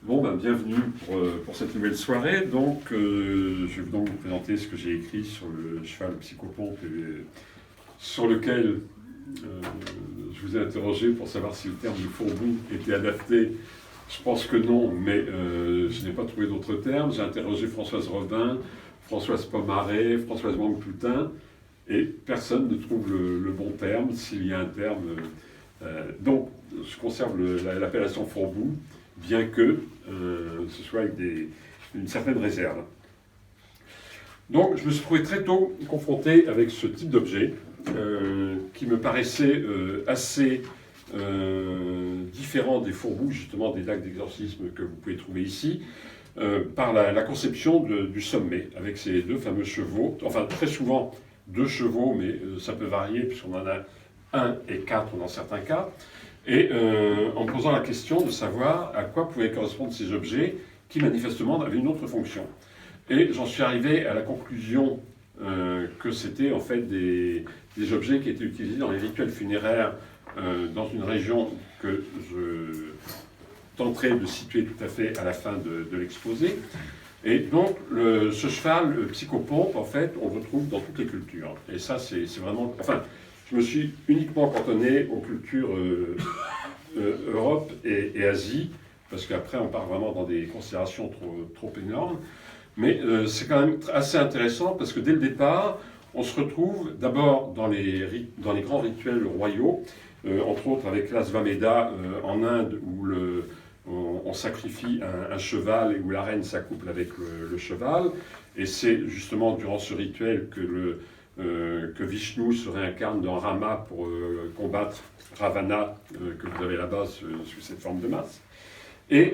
Bon, ben, bienvenue pour cette nouvelle soirée. Donc, je vais donc vous présenter ce que j'ai écrit sur le cheval psychopompe et sur lequel je vous ai interrogé pour savoir si le terme de fourbou était adapté. Je pense que non, mais je n'ai pas trouvé d'autres termes. J'ai interrogé Françoise Robin, Françoise Pomaré, Françoise Wang-Toutin, et personne ne trouve le bon terme, s'il y a un terme. Donc, je conserve l'appellation fourbou, bien que ce soit avec une certaine réserve. Donc, je me suis trouvé très tôt confronté avec ce type d'objet qui me paraissait assez différent des fourbous, justement des lacs d'exorcisme que vous pouvez trouver ici, par la conception du sommet, avec ces deux fameux chevaux, enfin très souvent deux chevaux, mais ça peut varier puisqu'on en a 1 et 4 dans certains cas, et en me posant la question de savoir à quoi pouvaient correspondre ces objets qui manifestement avaient une autre fonction. Et j'en suis arrivé à la conclusion que c'était en fait des objets qui étaient utilisés dans les rituels funéraires dans une région que je tenterai de situer tout à fait à la fin de l'exposé. Et donc, ce cheval, le psychopompe, en fait, on le retrouve dans toutes les cultures. Et ça, c'est vraiment... Enfin, je me suis uniquement cantonné aux cultures Europe et Asie, parce qu'après, on part vraiment dans des considérations trop énormes. Mais c'est quand même assez intéressant, parce que dès le départ, on se retrouve d'abord dans les grands rituels royaux, entre autres avec l'Asvameda en Inde, où on sacrifie un cheval et où la reine s'accouple avec le cheval. Et c'est justement durant ce rituel que Vishnu se réincarne dans Rama pour combattre Ravana, que vous avez là-bas sous cette forme de masse. Et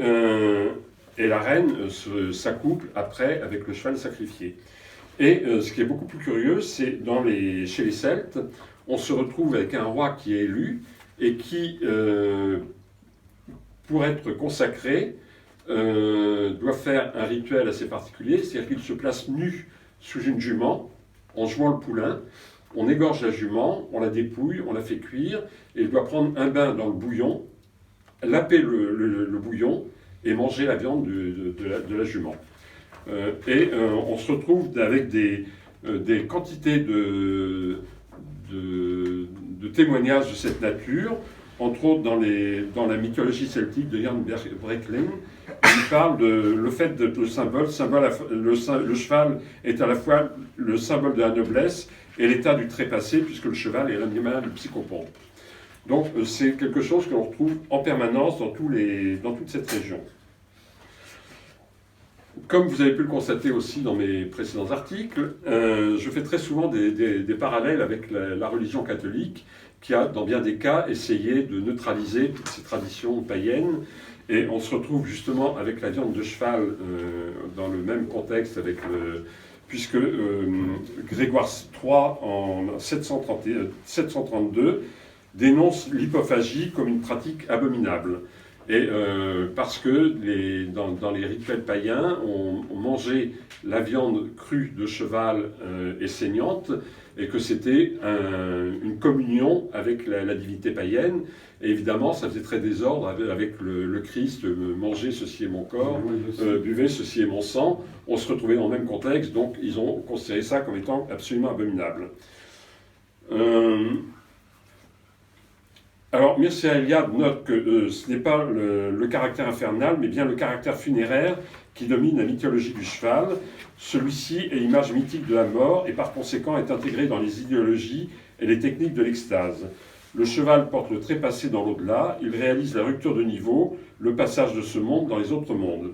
la reine s'accouple après avec le cheval sacrifié. Et ce qui est beaucoup plus curieux, c'est chez les Celtes, on se retrouve avec un roi qui est élu et qui, pour être consacré, doit faire un rituel assez particulier, c'est-à-dire qu'il se place nu sous une jument, en jouant le poulain, on égorge la jument, on la dépouille, on la fait cuire, et il doit prendre un bain dans le bouillon, laper le bouillon et manger la viande de la jument. On se retrouve avec des quantités de témoignages de cette nature, entre autres dans la mythologie celtique de Jan Breckling, il parle de le fait de le symbole, le cheval est à la fois le symbole de la noblesse et l'état du trépassé, puisque le cheval est l'animal du psychopompe. Donc c'est quelque chose que l'on retrouve en permanence dans toute cette région. Comme vous avez pu le constater aussi dans mes précédents articles, je fais très souvent des parallèles avec la religion catholique, qui a, dans bien des cas, essayé de neutraliser toutes ces traditions païennes. Et on se retrouve justement avec la viande de cheval dans le même contexte, puisque Grégoire III, en 732, dénonce l'hypophagie comme une pratique abominable. Et parce que dans les rituels païens, on mangeait la viande crue de cheval et saignante, et que c'était une communion avec la divinité païenne. Et évidemment, ça faisait très désordre avec le Christ, manger ceci est mon corps, buvez ceci est mon sang. On se retrouvait dans le même contexte, donc ils ont considéré ça comme étant absolument abominable. Alors, Mircea Eliade note que ce n'est pas le caractère infernal, mais bien le caractère funéraire qui domine la mythologie du cheval. Celui-ci est l'image mythique de la mort et par conséquent est intégré dans les idéologies et les techniques de l'extase. Le cheval porte le trépassé dans l'au-delà, il réalise la rupture de niveau, le passage de ce monde dans les autres mondes.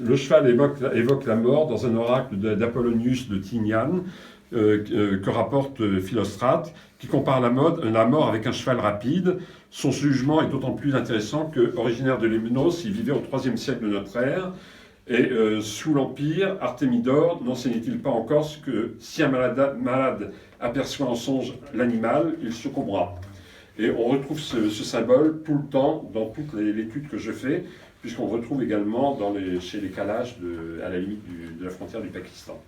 Le cheval évoque la mort dans un oracle d'Apollonius de Thyniane, que rapporte Philostrate, qui compare la mort avec un cheval rapide. Son jugement est d'autant plus intéressant que, originaire de Lemnos, il vivait au IIIe siècle de notre ère, et sous l'Empire, Artémidore n'enseignait-il pas encore que si un malade aperçoit en songe l'animal, il succombera. Et on retrouve ce symbole tout le temps dans toutes les études que je fais, puisqu'on le retrouve également chez les Kalash à la limite de la frontière du Pakistan.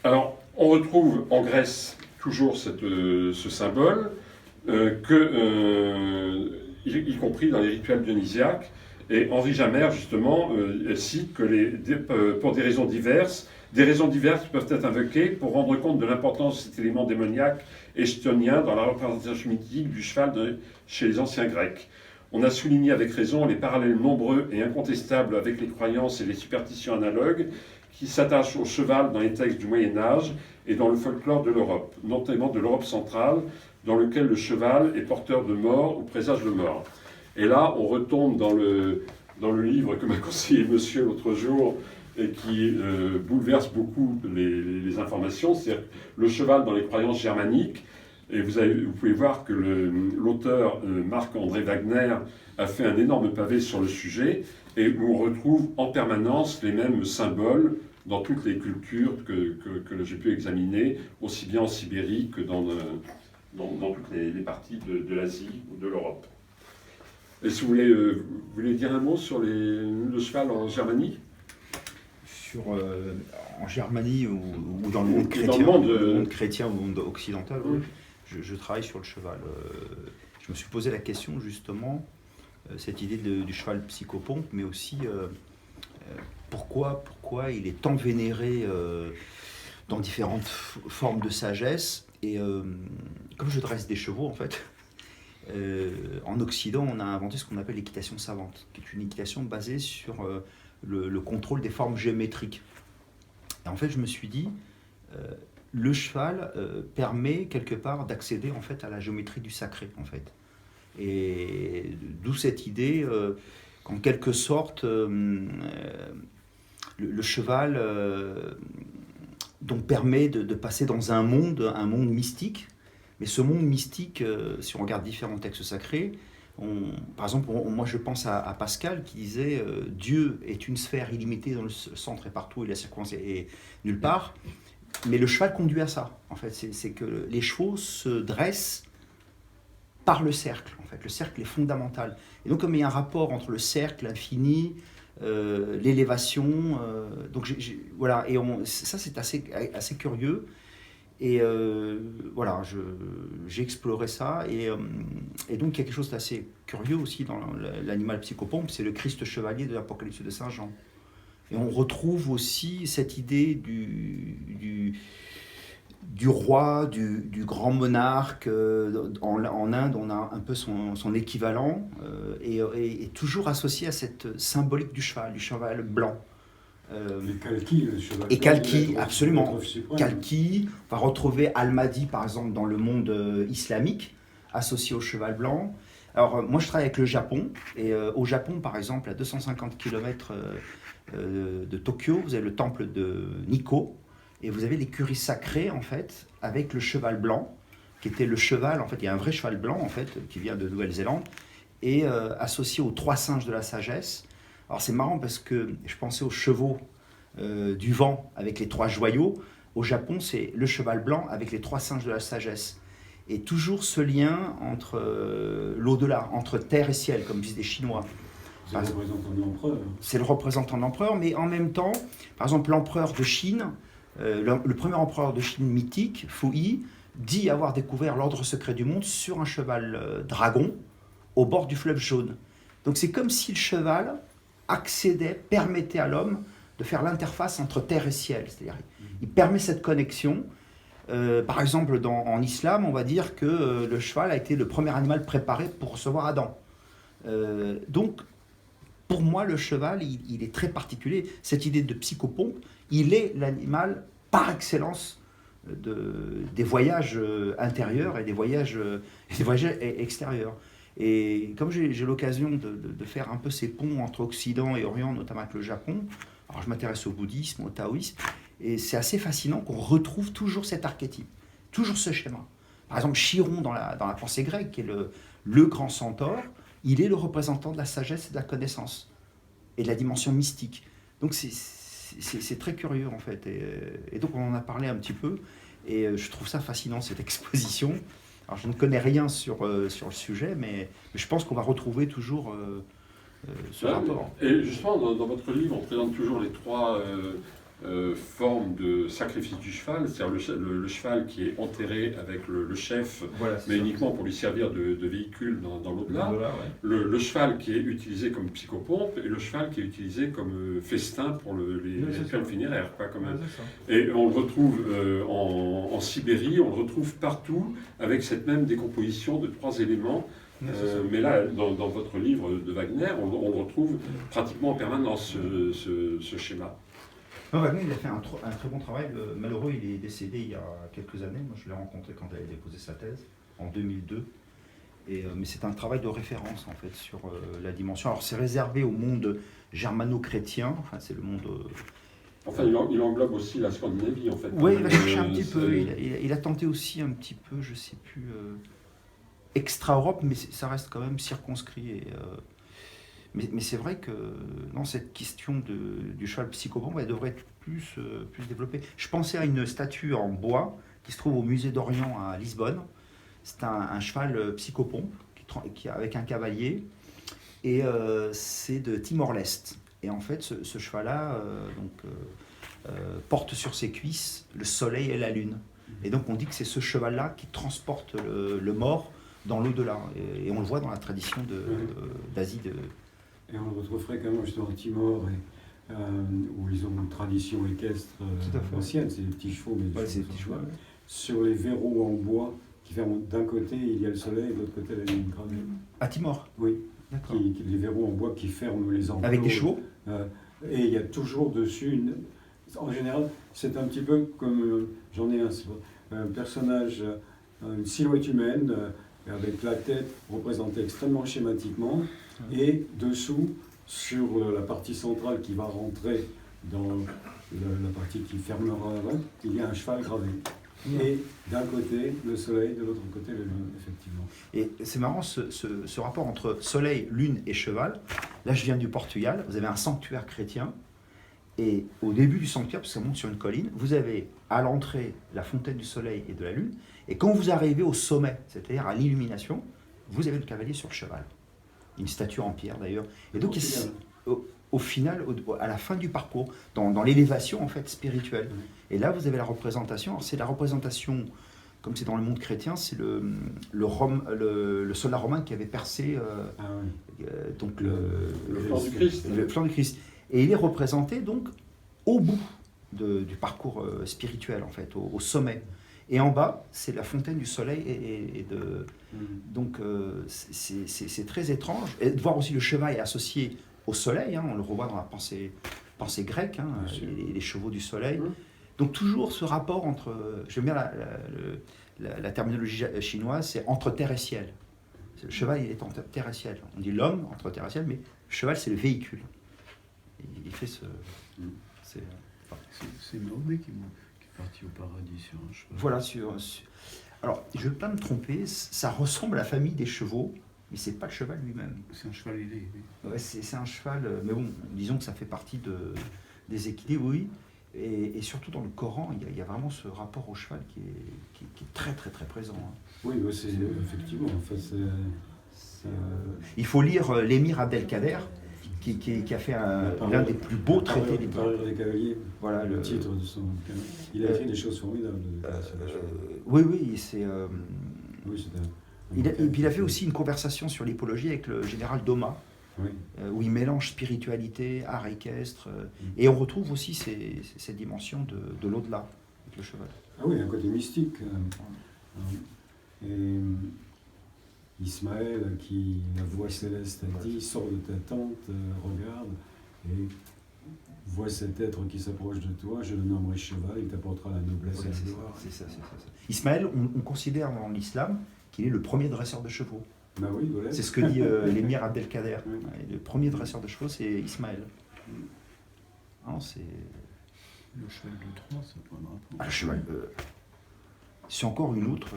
Alors, on retrouve en Grèce toujours ce symbole. y compris dans les rituels dionysiaques. Et Henri Jamère, justement, cite que pour des raisons diverses peuvent être invoquées pour rendre compte de l'importance de cet élément démoniaque estonien dans la représentation mythique du cheval chez les anciens Grecs. On a souligné avec raison les parallèles nombreux et incontestables avec les croyances et les superstitions analogues qui s'attachent au cheval dans les textes du Moyen-Âge et dans le folklore de l'Europe, notamment de l'Europe centrale, dans lequel le cheval est porteur de mort ou présage de mort. Et là, on retombe dans le livre que m'a conseillé monsieur l'autre jour et qui bouleverse beaucoup les informations, c'est-à-dire le cheval dans les croyances germaniques. Et vous pouvez voir que l'auteur Marc-André Wagner a fait un énorme pavé sur le sujet et où on retrouve en permanence les mêmes symboles dans toutes les cultures que j'ai pu examiner, aussi bien en Sibérie que dans toutes les parties de l'Asie ou de l'Europe. Est-ce que vous voulez dire un mot sur le cheval en Germanie ? En Germanie ou dans le monde chrétien, dans le monde chrétien ou le monde occidental, oui. Je travaille sur le cheval. Je me suis posé la question justement, cette idée du cheval psychopompe, mais aussi pourquoi il est tant vénéré dans différentes formes de sagesse. Et comme je dresse des chevaux en fait, en Occident on a inventé ce qu'on appelle l'équitation savante, qui est une équitation basée sur le contrôle des formes géométriques. Et en fait je me suis dit, le cheval permet quelque part d'accéder en fait à la géométrie du sacré en fait. Et d'où cette idée qu'en quelque sorte le cheval donc permet de passer dans un monde mystique. Mais ce monde mystique, si on regarde différents textes sacrés, par exemple, moi je pense à Pascal qui disait Dieu est une sphère illimitée dans le centre et partout, et la circonstance est nulle part. Mais le cheval conduit à ça, en fait. C'est que les chevaux se dressent par le cercle, en fait. Le cercle est fondamental. Et donc, comme il y a un rapport entre le cercle, l'infini, l'élévation, voilà. Et ça, c'est assez curieux. Et voilà, j'ai exploré ça. Et donc, il y a quelque chose d'assez curieux aussi dans l'animal psychopompe, c'est le Christ chevalier de l'Apocalypse de Saint Jean. Et on retrouve aussi cette idée du roi, du grand monarque. En Inde, on a un peu son équivalent, et toujours associé à cette symbolique du cheval blanc. Et Kalki, le cheval. Et Kalki, absolument. Kalki, on va retrouver Al-Mahdi, par exemple, dans le monde islamique, associé au cheval blanc. Alors, moi, je travaille avec le Japon, et au Japon, par exemple, à 250 km de Tokyo, vous avez le temple de Nikko, et vous avez l'écurie sacrée, en fait, avec le cheval blanc, qui était le cheval, en fait, il y a un vrai cheval blanc, en fait, qui vient de Nouvelle-Zélande, et associé aux 3 singes de la sagesse. Alors, c'est marrant parce que je pensais aux chevaux du vent avec les 3 joyaux. Au Japon, c'est le cheval blanc avec les 3 singes de la sagesse. Et toujours ce lien entre l'au-delà, entre terre et ciel, comme disent les Chinois. C'est le représentant de l'empereur. C'est le représentant de l'empereur, mais en même temps, par exemple, l'empereur de Chine, le premier empereur de Chine mythique, Fu-Yi, dit avoir découvert l'ordre secret du monde sur un cheval dragon au bord du fleuve jaune. Donc c'est comme si le cheval permettait à l'homme de faire l'interface entre terre et ciel. C'est-à-dire, il permet cette connexion. Par exemple, en islam, on va dire que le cheval a été le premier animal préparé pour recevoir Adam. Donc, pour moi, le cheval, il est très particulier. Cette idée de psychopompe, il est l'animal par excellence des voyages intérieurs et des voyages extérieurs. Et comme j'ai l'occasion de faire un peu ces ponts entre Occident et Orient, notamment avec le Japon, alors je m'intéresse au bouddhisme, au taoïsme, et c'est assez fascinant qu'on retrouve toujours cet archétype, toujours ce schéma. Par exemple, Chiron dans la pensée grecque, qui est le grand centaure, il est le représentant de la sagesse et de la connaissance, et de la dimension mystique. Donc c'est très curieux en fait, et donc on en a parlé un petit peu, et je trouve ça fascinant cette exposition. Alors je ne connais rien sur le sujet, mais je pense qu'on va retrouver toujours ce rapport. Et justement, dans votre livre, on présente toujours les 3 forme de sacrifice du cheval, c'est-à-dire le cheval qui est enterré avec le chef, Voilà, c'est mais ça. uniquement pour lui servir de véhicule dans l'au-delà. Voilà, ouais. Le cheval qui est utilisé comme psychopompe et le cheval qui est utilisé comme festin pour les Oui, c'est rituels ça. funéraires. Quoi, quand même. Ouais, c'est ça. Et on le retrouve en Sibérie, on le retrouve partout avec cette même décomposition de 3 éléments. Ouais, c'est ça. Mais là, dans votre livre de Wagner, on le retrouve pratiquement en permanence, ce schéma. Non, Wagner, il a fait un très bon travail. Malheureux, il est décédé il y a quelques années. Moi, je l'ai rencontré quand il avait déposé sa thèse, en 2002. Mais c'est un travail de référence, en fait, sur la dimension. Alors, c'est réservé au monde germano-chrétien. Enfin, c'est le monde... Enfin, il englobe aussi la Scandinavie, en fait. Oui, il va chercher un petit peu. c'est- Il a tenté aussi un petit peu, je sais plus, extra-Europe, mais ça reste quand même circonscrit. Mais c'est vrai que non, cette question du cheval psychopompe, elle devrait être plus développée. Je pensais à une statue en bois qui se trouve au musée d'Orient à Lisbonne. C'est un cheval psychopompe avec un cavalier, et c'est de Timor-Leste. Et en fait, ce cheval-là porte sur ses cuisses le soleil et la lune. Et donc on dit que c'est ce cheval-là qui transporte le mort dans l'au-delà. Et on le voit dans la tradition d'Asie. Et on le retrouve fréquemment justement à Timor, où ils ont une tradition équestre Tout à fait. ancienne, c'est des petits chevaux, mais Ouais, des c'est chevaux des petits sans chevaux. cheval. Sur les verrous en bois, qui ferment d'un côté, il y a le soleil, et de l'autre côté, la lune gravée. À Timor, Oui, d'accord. les verrous en bois qui ferment les enclos. Avec des chevaux. Et il y a toujours dessus En général, c'est un petit peu comme... J'en ai un personnage, une silhouette humaine, avec la tête représentée extrêmement schématiquement, et dessous, sur la partie centrale qui va rentrer dans la partie qui fermera avant, il y a un cheval gravé. Et d'un côté, le soleil, de l'autre côté, la lune, effectivement. Et c'est marrant ce rapport entre soleil, lune et cheval. Là, je viens du Portugal, vous avez un sanctuaire chrétien, et au début du sanctuaire, parce que ça monte sur une colline, vous avez à l'entrée la fontaine du soleil et de la lune, et quand vous arrivez au sommet, c'est-à-dire à l'illumination, vous avez le cavalier sur le cheval. Une statue en pierre d'ailleurs. Et donc, au final, à la fin du parcours, dans l'élévation en fait spirituelle. Et là, vous avez la représentation. Alors, c'est la représentation, comme c'est dans le monde chrétien, c'est le soldat romain qui avait percé donc Le flanc du Christ. le flanc du Christ. Et il est représenté donc au bout du parcours spirituel en fait, au sommet. Et en bas, c'est la fontaine du soleil donc c'est très étrange. Et de voir aussi le cheval associé au soleil, hein, on le revoit dans la pensée grecque, hein, les chevaux du soleil. Donc toujours ce rapport entre, j'aime bien la terminologie chinoise, c'est entre terre et ciel. Le cheval, il est entre terre et ciel. On dit l'homme entre terre et ciel, mais le cheval, c'est le véhicule. Il fait ce... C'est Mahomet qui est parti au paradis sur un cheval. Voilà, alors, je ne veux pas me tromper, ça ressemble à la famille des chevaux, mais c'est pas le cheval lui-même. C'est un cheval ailé, oui. Ouais, c'est un cheval, mais bon, disons que ça fait partie des équilibres, oui. Et surtout dans le Coran, il y a vraiment ce rapport au cheval qui est très très très présent. Hein. Oui, bah c'est effectivement. En fait, Il faut lire l'émir Abdelkader, qui a fait l'un des plus beaux traités des Parure des cavaliers. Voilà Le titre de son. Il a fait des choses formidables. Oui, c'est. Oui, Et puis il a fait aussi une conversation sur l'hippologie avec le général Doma, oui. Où il mélange spiritualité, art équestre, et on retrouve aussi cette dimension de l'au-delà avec le cheval. Ah oui, un côté mystique. Et Ismaël, qui la voix céleste a dit, sors de ta tente, regarde, et vois cet être qui s'approche de toi, je le nommerai cheval, il t'apportera la noblesse Voilà, et la c'est gloire. ça. Ismaël, on considère dans l'islam qu'il est le premier dresseur de chevaux. Bah oui, voilà. C'est ce que dit l'émir Abdelkader. Oui. Le premier dresseur de chevaux, c'est Ismaël. Non, c'est... Le cheval de Troie, ça peut un rapport. Ah, le cheval, c'est encore une autre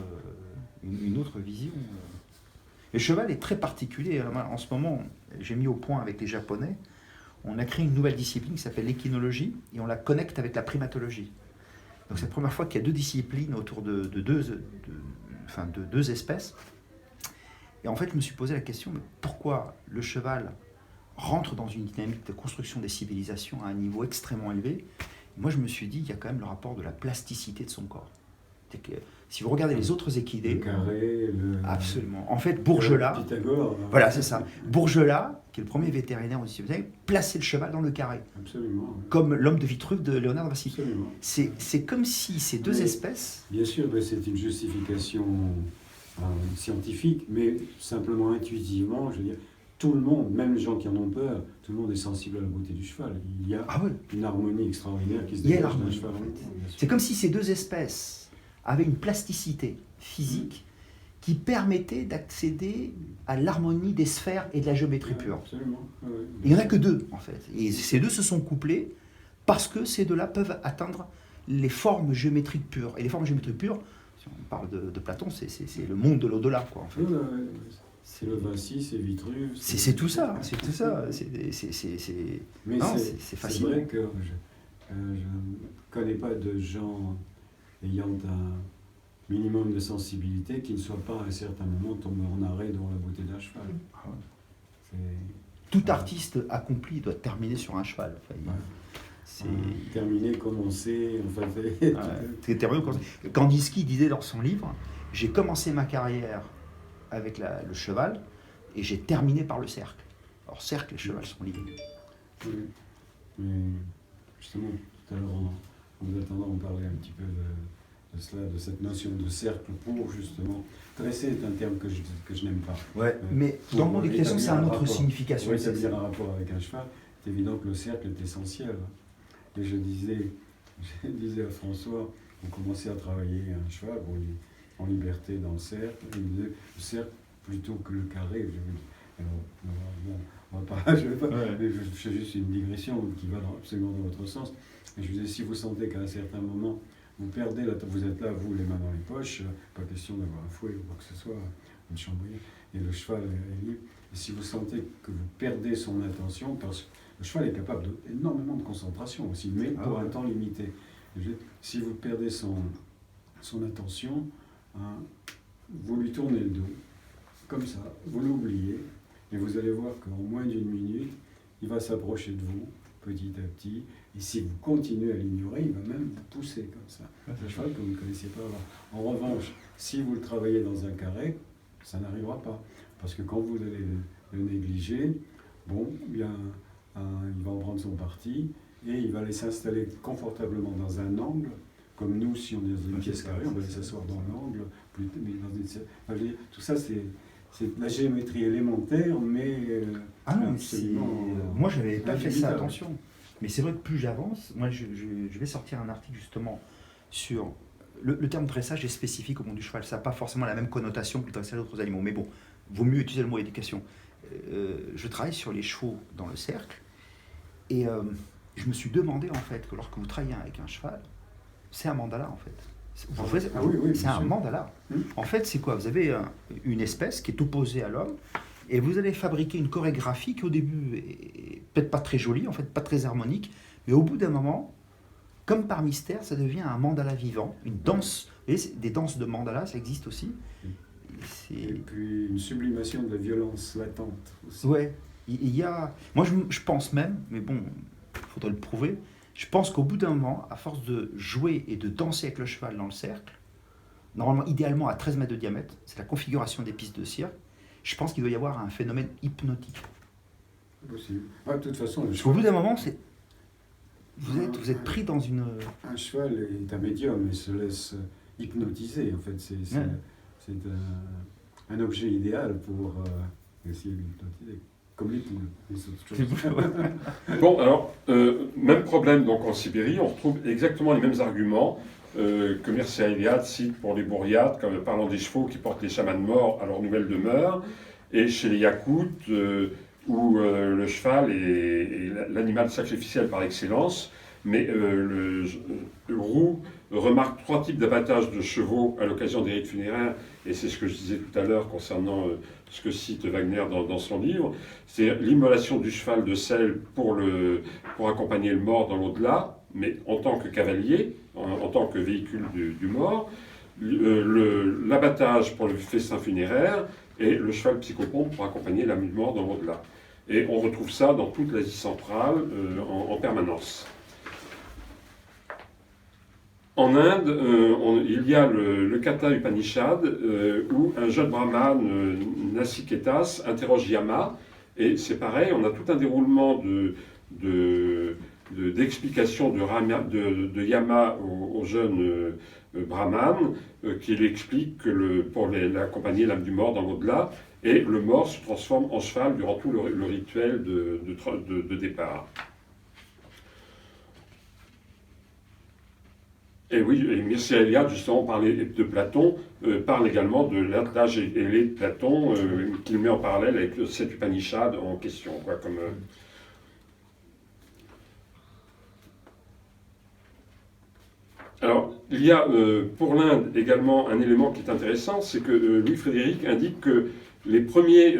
vision. Le cheval est très particulier. En ce moment, j'ai mis au point avec les Japonais, on a créé une nouvelle discipline qui s'appelle l'équinologie et on la connecte avec la primatologie. Donc c'est la première fois qu'il y a deux disciplines autour de deux espèces. Et en fait, je me suis posé la question, mais pourquoi le cheval rentre dans une dynamique de construction des civilisations à un niveau extrêmement élevé, Moi, je me suis dit, il y a quand même le rapport de la plasticité de son corps. C'est que, si vous regardez les autres Le équidés, carré, absolument. En fait, Bourgelat, Pythagore. voilà, c'est ça. Bourgelat, qui est le premier vétérinaire au XVIIe siècle, plaçait le cheval dans le carré, Absolument. Oui. comme l'homme de Vitruve de Léonard de Vinci. Absolument. C'est comme si ces deux Mais- espèces... Bien sûr, ben, c'est une justification scientifique, mais simplement intuitivement, je veux dire, tout le monde, même les gens qui en ont peur, tout le monde est sensible à la beauté du cheval. Il y a Ah oui, une harmonie extraordinaire qui se Il y a dégage d'un l'harmonie, cheval. en fait. Bien sûr. c'est comme si ces deux espèces avaient une plasticité physique qui permettait d'accéder à l'harmonie des sphères et de la géométrie pure. Absolument. Ouais, ouais. Et il n'y en a que deux, en fait. Et ces deux se sont couplés parce que ces deux-là peuvent atteindre les formes géométriques pures. Et les formes géométriques pures, si on parle de Platon, c'est le monde de l'au-delà, quoi, en fait. Ouais, ouais, ouais. C'est le Vinci, c'est Vitruve. C'est tout ça, c'est tout ça. Mais Non, c'est c'est fascinant. vrai que je ne connais pas de gens ayant un minimum de sensibilité qui ne soient pas à un certain moment tombés en arrêt devant la beauté d'un cheval. Ah ouais. C'est Tout artiste accompli doit terminer sur un cheval. Enfin, Ouais. c'est... terminé, commencé, enfin, Ouais, c'est terrible. Kandinsky disait dans son livre, j'ai commencé ma carrière avec le cheval et j'ai terminé par le cercle. Alors cercle et cheval sont liés. oui. Mais justement, tout à l'heure, en vous attendant, on parlait un petit peu de cela, de cette notion de cercle pour justement. Dresser est un terme que je n'aime pas. Ouais, mais Pour dans le monde d'équitation, c'est un autre rapport. signification. Pour établir un rapport avec un cheval, c'est évident que le cercle est essentiel. Et je disais à François, on commençait à travailler un cheval en liberté dans le cercle, et il me disait, le cercle plutôt que le carré. Je me dis, alors, bon, on va pas, je vais pas, mais je fais juste une digression qui va absolument dans votre sens. Et je lui disais, si vous sentez qu'à un certain moment, vous perdez, vous êtes là, vous, les mains dans les poches, pas question d'avoir un fouet ou quoi que ce soit, une chambrière, et le cheval est libre. Et si vous sentez que vous perdez son attention, parce que le cheval est capable d'énormément de concentration aussi, mais pour un temps limité. Si vous perdez son attention, hein, vous lui tournez le dos, comme ça, vous l'oubliez, et vous allez voir qu'en moins d'une minute, il va s'approcher de vous, petit à petit, et si vous continuez à l'ignorer, il va même vous pousser comme ça. C'est un cheval que vous ne connaissiez pas avant. En revanche, si vous le travaillez dans un carré, ça n'arrivera pas. Parce que quand vous allez le négliger, bon, bien, il va en prendre son parti, et il va aller s'installer confortablement dans un angle, comme nous, si on est dans une pièce carrée, on va aller s'asseoir dans l'angle, mais dans une... Enfin, je veux dire, tout ça, c'est de la géométrie élémentaire, mais Ah non, absolument... moi, je n'avais pas fait ça, indubitable. attention. Mais c'est vrai que plus j'avance, moi, je vais sortir un article justement sur... Le terme dressage est spécifique au monde du cheval. Ça n'a pas forcément la même connotation que le dressage d'autres animaux. Mais bon, vaut mieux utiliser le mot éducation. Je travaille sur les chevaux dans le cercle. Et je me suis demandé, en fait, que lorsque vous travaillez avec un cheval, c'est un mandala, en fait. Ah oui, oui, c'est bien un sûr. mandala. En fait, c'est quoi? Vous avez une espèce qui est opposée à l'homme, et vous allez fabriquer une chorégraphie qui, au début, est peut-être pas très jolie, en fait, pas très harmonique, mais au bout d'un moment, comme par mystère, ça devient un mandala vivant, une danse. Vous voyez, des danses de mandala, ça existe aussi. Et puis une sublimation de la violence latente aussi. Ouais, il y a... Moi, je pense même, mais bon, il faudrait le prouver, je pense qu'au bout d'un moment, à force de jouer et de danser avec le cheval dans le cercle, normalement, idéalement à 13 mètres de diamètre, c'est la configuration des pistes de cirque, je pense qu'il doit y avoir un phénomène hypnotique. C'est possible. Ouais, de toute façon, Parce qu'au bout d'un moment, vous êtes pris dans une... un cheval est un médium, il se laisse hypnotiser. En fait, c'est un objet idéal pour essayer de l'hypnotiser. Comme les poules, les autres choses. Bon, alors, même problème donc en Sibérie, on retrouve exactement les mêmes arguments que Mircea Eliade cite pour les Bouriates, comme parlant des chevaux qui portent les chamans morts à leur nouvelle demeure, et chez les Yakoutes, où le cheval est l'animal sacrificiel par excellence, mais Roux remarque 3 types d'abattage de chevaux à l'occasion des rites funéraires, et c'est ce que je disais tout à l'heure concernant ce que cite Wagner dans son livre, c'est l'immolation du cheval de selle pour accompagner le mort dans l'au-delà, mais en tant que cavalier, en tant que véhicule du mort, l'abattage pour le festin funéraire et le cheval psychopompe pour accompagner l'âme du mort dans l'au-delà. Et on retrouve ça dans toute l'Asie centrale en permanence. En Inde, il y a le Katha Upanishad, où un jeune brahmane, Nasiketas, interroge Yama, et c'est pareil, on a tout un déroulement d'explication de Yama au jeune brahmane, qui lui explique que pour l'accompagner l'âme du mort dans l'au-delà, et le mort se transforme en cheval durant tout le rituel de départ. Et oui, et Mircea Eliade, justement, de Platon, parle également de l'âge ailé de Platon, qu'il met en parallèle avec cet Upanishad en question. Quoi, Alors, il y a pour l'Inde également un élément qui est intéressant, c'est que Louis-Frédéric indique que les premières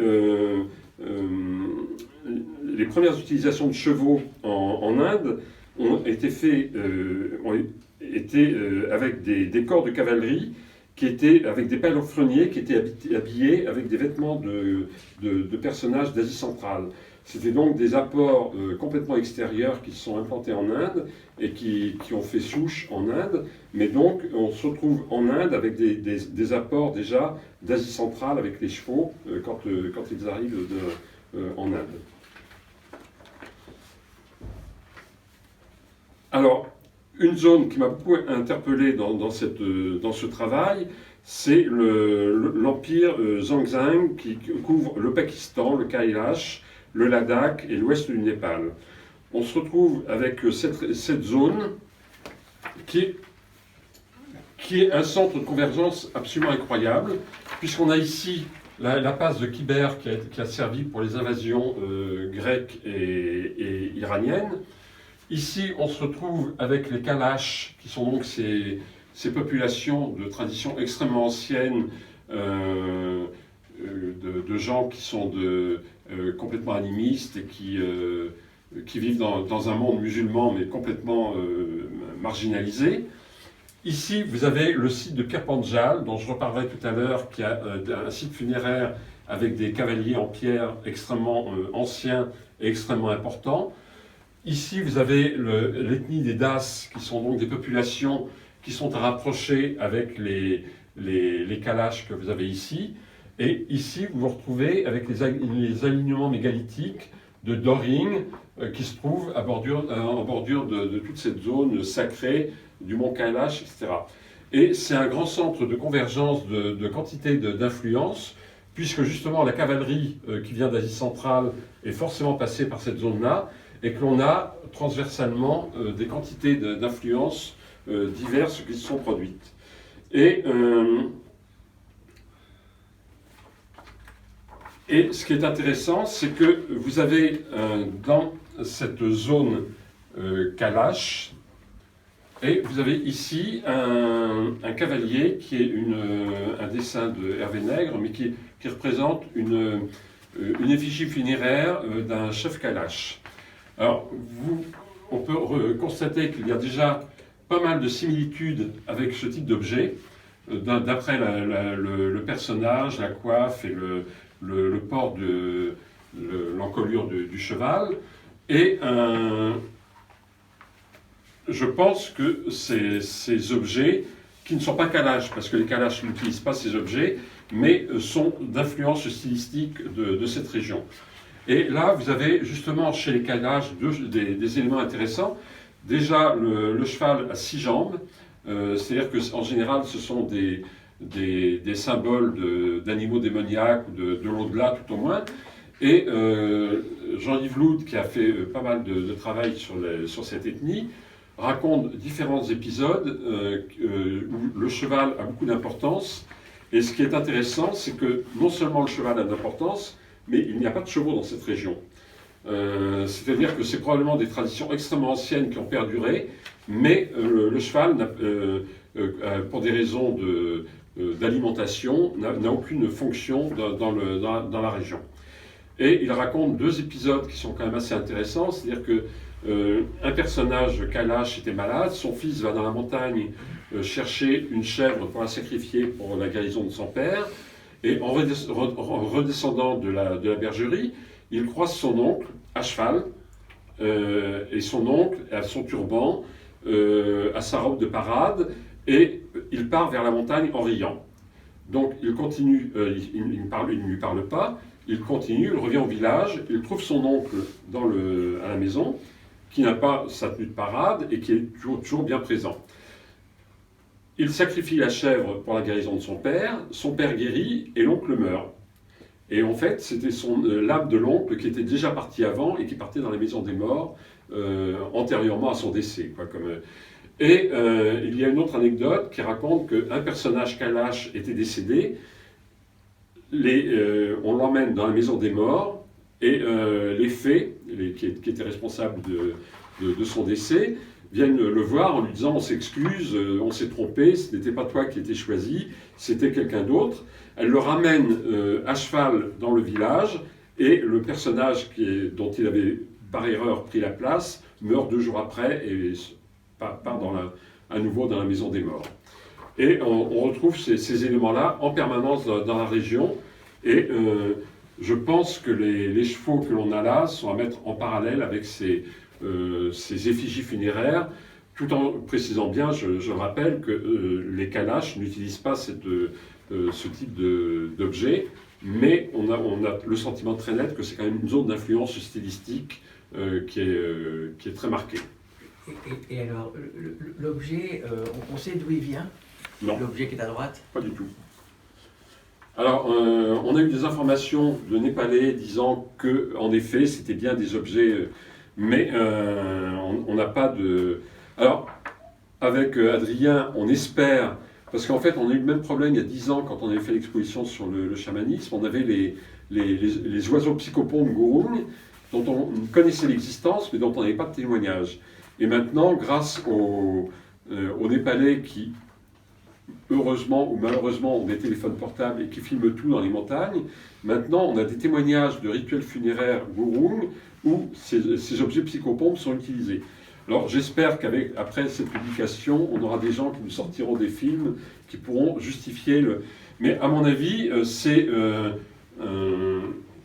utilisations de chevaux en Inde ont été faites avec des corps de cavalerie qui étaient avec des palefreniers qui étaient habillés avec des vêtements de personnages d'Asie centrale. C'était donc des apports complètement extérieurs qui se sont implantés en Inde et qui ont fait souche en Inde, mais donc on se retrouve en Inde avec des apports déjà d'Asie centrale avec les chevaux quand ils arrivent en Inde. Alors, une zone qui m'a beaucoup interpellé dans ce travail, c'est l'empire Zhangzang qui couvre le Pakistan, le Kailash, le Ladakh et l'ouest du Népal. On se retrouve avec cette zone qui est un centre de convergence absolument incroyable, puisqu'on a ici la passe de Khyber qui a servi pour les invasions grecques et iraniennes. Ici, on se retrouve avec les Kalash, qui sont donc ces populations de tradition extrêmement ancienne, de gens qui sont complètement animistes et qui vivent dans un monde musulman, mais complètement marginalisé. Ici, vous avez le site de Kirpanjal, dont je reparlerai tout à l'heure, qui a un site funéraire avec des cavaliers en pierre extrêmement anciens et extrêmement importants. Ici, vous avez l'ethnie des Das, qui sont donc des populations qui sont à rapprocher avec les Kalash que vous avez ici. Et ici, vous vous retrouvez avec les alignements mégalithiques de Doring, qui se trouvent en bordure de toute cette zone sacrée du mont Kailash, etc. Et c'est un grand centre de convergence de quantité d'influence, puisque justement la cavalerie qui vient d'Asie centrale est forcément passée par cette zone-là, et que l'on a transversalement des quantités d'influences diverses qui se sont produites. Et ce qui est intéressant, c'est que vous avez dans cette zone Kalash, et vous avez ici un cavalier qui est un dessin de Hervé Nègre, mais qui représente une effigie funéraire d'un chef Kalash. Alors, on peut constater qu'il y a déjà pas mal de similitudes avec ce type d'objet, d'après le personnage, la coiffe et le port de l'encolure du cheval. Et je pense que ces objets, qui ne sont pas Kalash, parce que les Kalash n'utilisent pas ces objets, mais sont d'influence stylistique de cette région. Et là, vous avez justement chez les Kalash des éléments intéressants. Déjà, le cheval a 6 jambes, c'est-à-dire qu'en général, ce sont des symboles d'animaux démoniaques, ou de l'au-delà tout au moins. Et Jean-Yves Loud, qui a fait pas mal de travail sur cette ethnie, raconte différents épisodes où le cheval a beaucoup d'importance. Et ce qui est intéressant, c'est que non seulement le cheval a d'importance, mais il n'y a pas de chevaux dans cette région. C'est-à-dire que c'est probablement des traditions extrêmement anciennes qui ont perduré, mais le cheval, pour des raisons d'alimentation, n'a aucune fonction dans la région. Et il raconte 2 épisodes qui sont quand même assez intéressants, c'est-à-dire que un personnage, Kalash, était malade, son fils va dans la montagne chercher une chèvre pour la sacrifier pour la guérison de son père, et en redescendant de la bergerie, il croise son oncle à cheval, et son oncle a son turban, à sa robe de parade, et il part vers la montagne en riant. Donc il continue, il ne lui parle pas, il continue, il revient au village, il trouve son oncle à la maison, qui n'a pas sa tenue de parade et qui est toujours bien présent. Il sacrifie la chèvre pour la guérison de son père guérit et l'oncle meurt. Et en fait, c'était l'âme de l'oncle qui était déjà parti avant et qui partait dans la maison des morts antérieurement à son décès. Et il y a une autre anecdote qui raconte qu'un personnage Kalash était décédé, on l'emmène dans la maison des morts, et les fées, qui étaient responsables de son décès, viennent le voir en lui disant « on s'excuse, on s'est trompé, ce n'était pas toi qui étais choisi, c'était quelqu'un d'autre ». Elle le ramène à cheval dans le village, et le personnage dont il avait par erreur pris la place meurt 2 jours après et part à nouveau dans la maison des morts. Et on retrouve ces éléments-là en permanence dans la région, et je pense que les chevaux que l'on a là sont à mettre en parallèle avec ces effigies funéraires, tout en précisant bien, je rappelle, que les Kalash n'utilisent pas ce type d'objet, mais on a le sentiment très net que c'est quand même une zone d'influence stylistique qui est très marquée. Et alors, l'objet, on sait d'où il vient? Non. L'objet qui est à droite? Pas du tout. Alors, on a eu des informations de Népalais disant que, en effet, c'était bien des objets, mais on n'a pas de... Alors, avec Adrien, on espère, parce qu'en fait, on a eu le même problème il y a 10 ans quand on avait fait l'exposition sur le chamanisme. On avait les oiseaux psychopompes Gurung, dont on connaissait l'existence, mais dont on n'avait pas de témoignage. Et maintenant, grâce aux Népalais qui, heureusement ou malheureusement, ont des téléphones portables et qui filment tout dans les montagnes, maintenant on a des témoignages de rituels funéraires Gurung où ces objets psychopompes sont utilisés. Alors j'espère qu'après cette publication, on aura des gens qui nous sortiront des films qui pourront justifier le... Mais à mon avis, c'est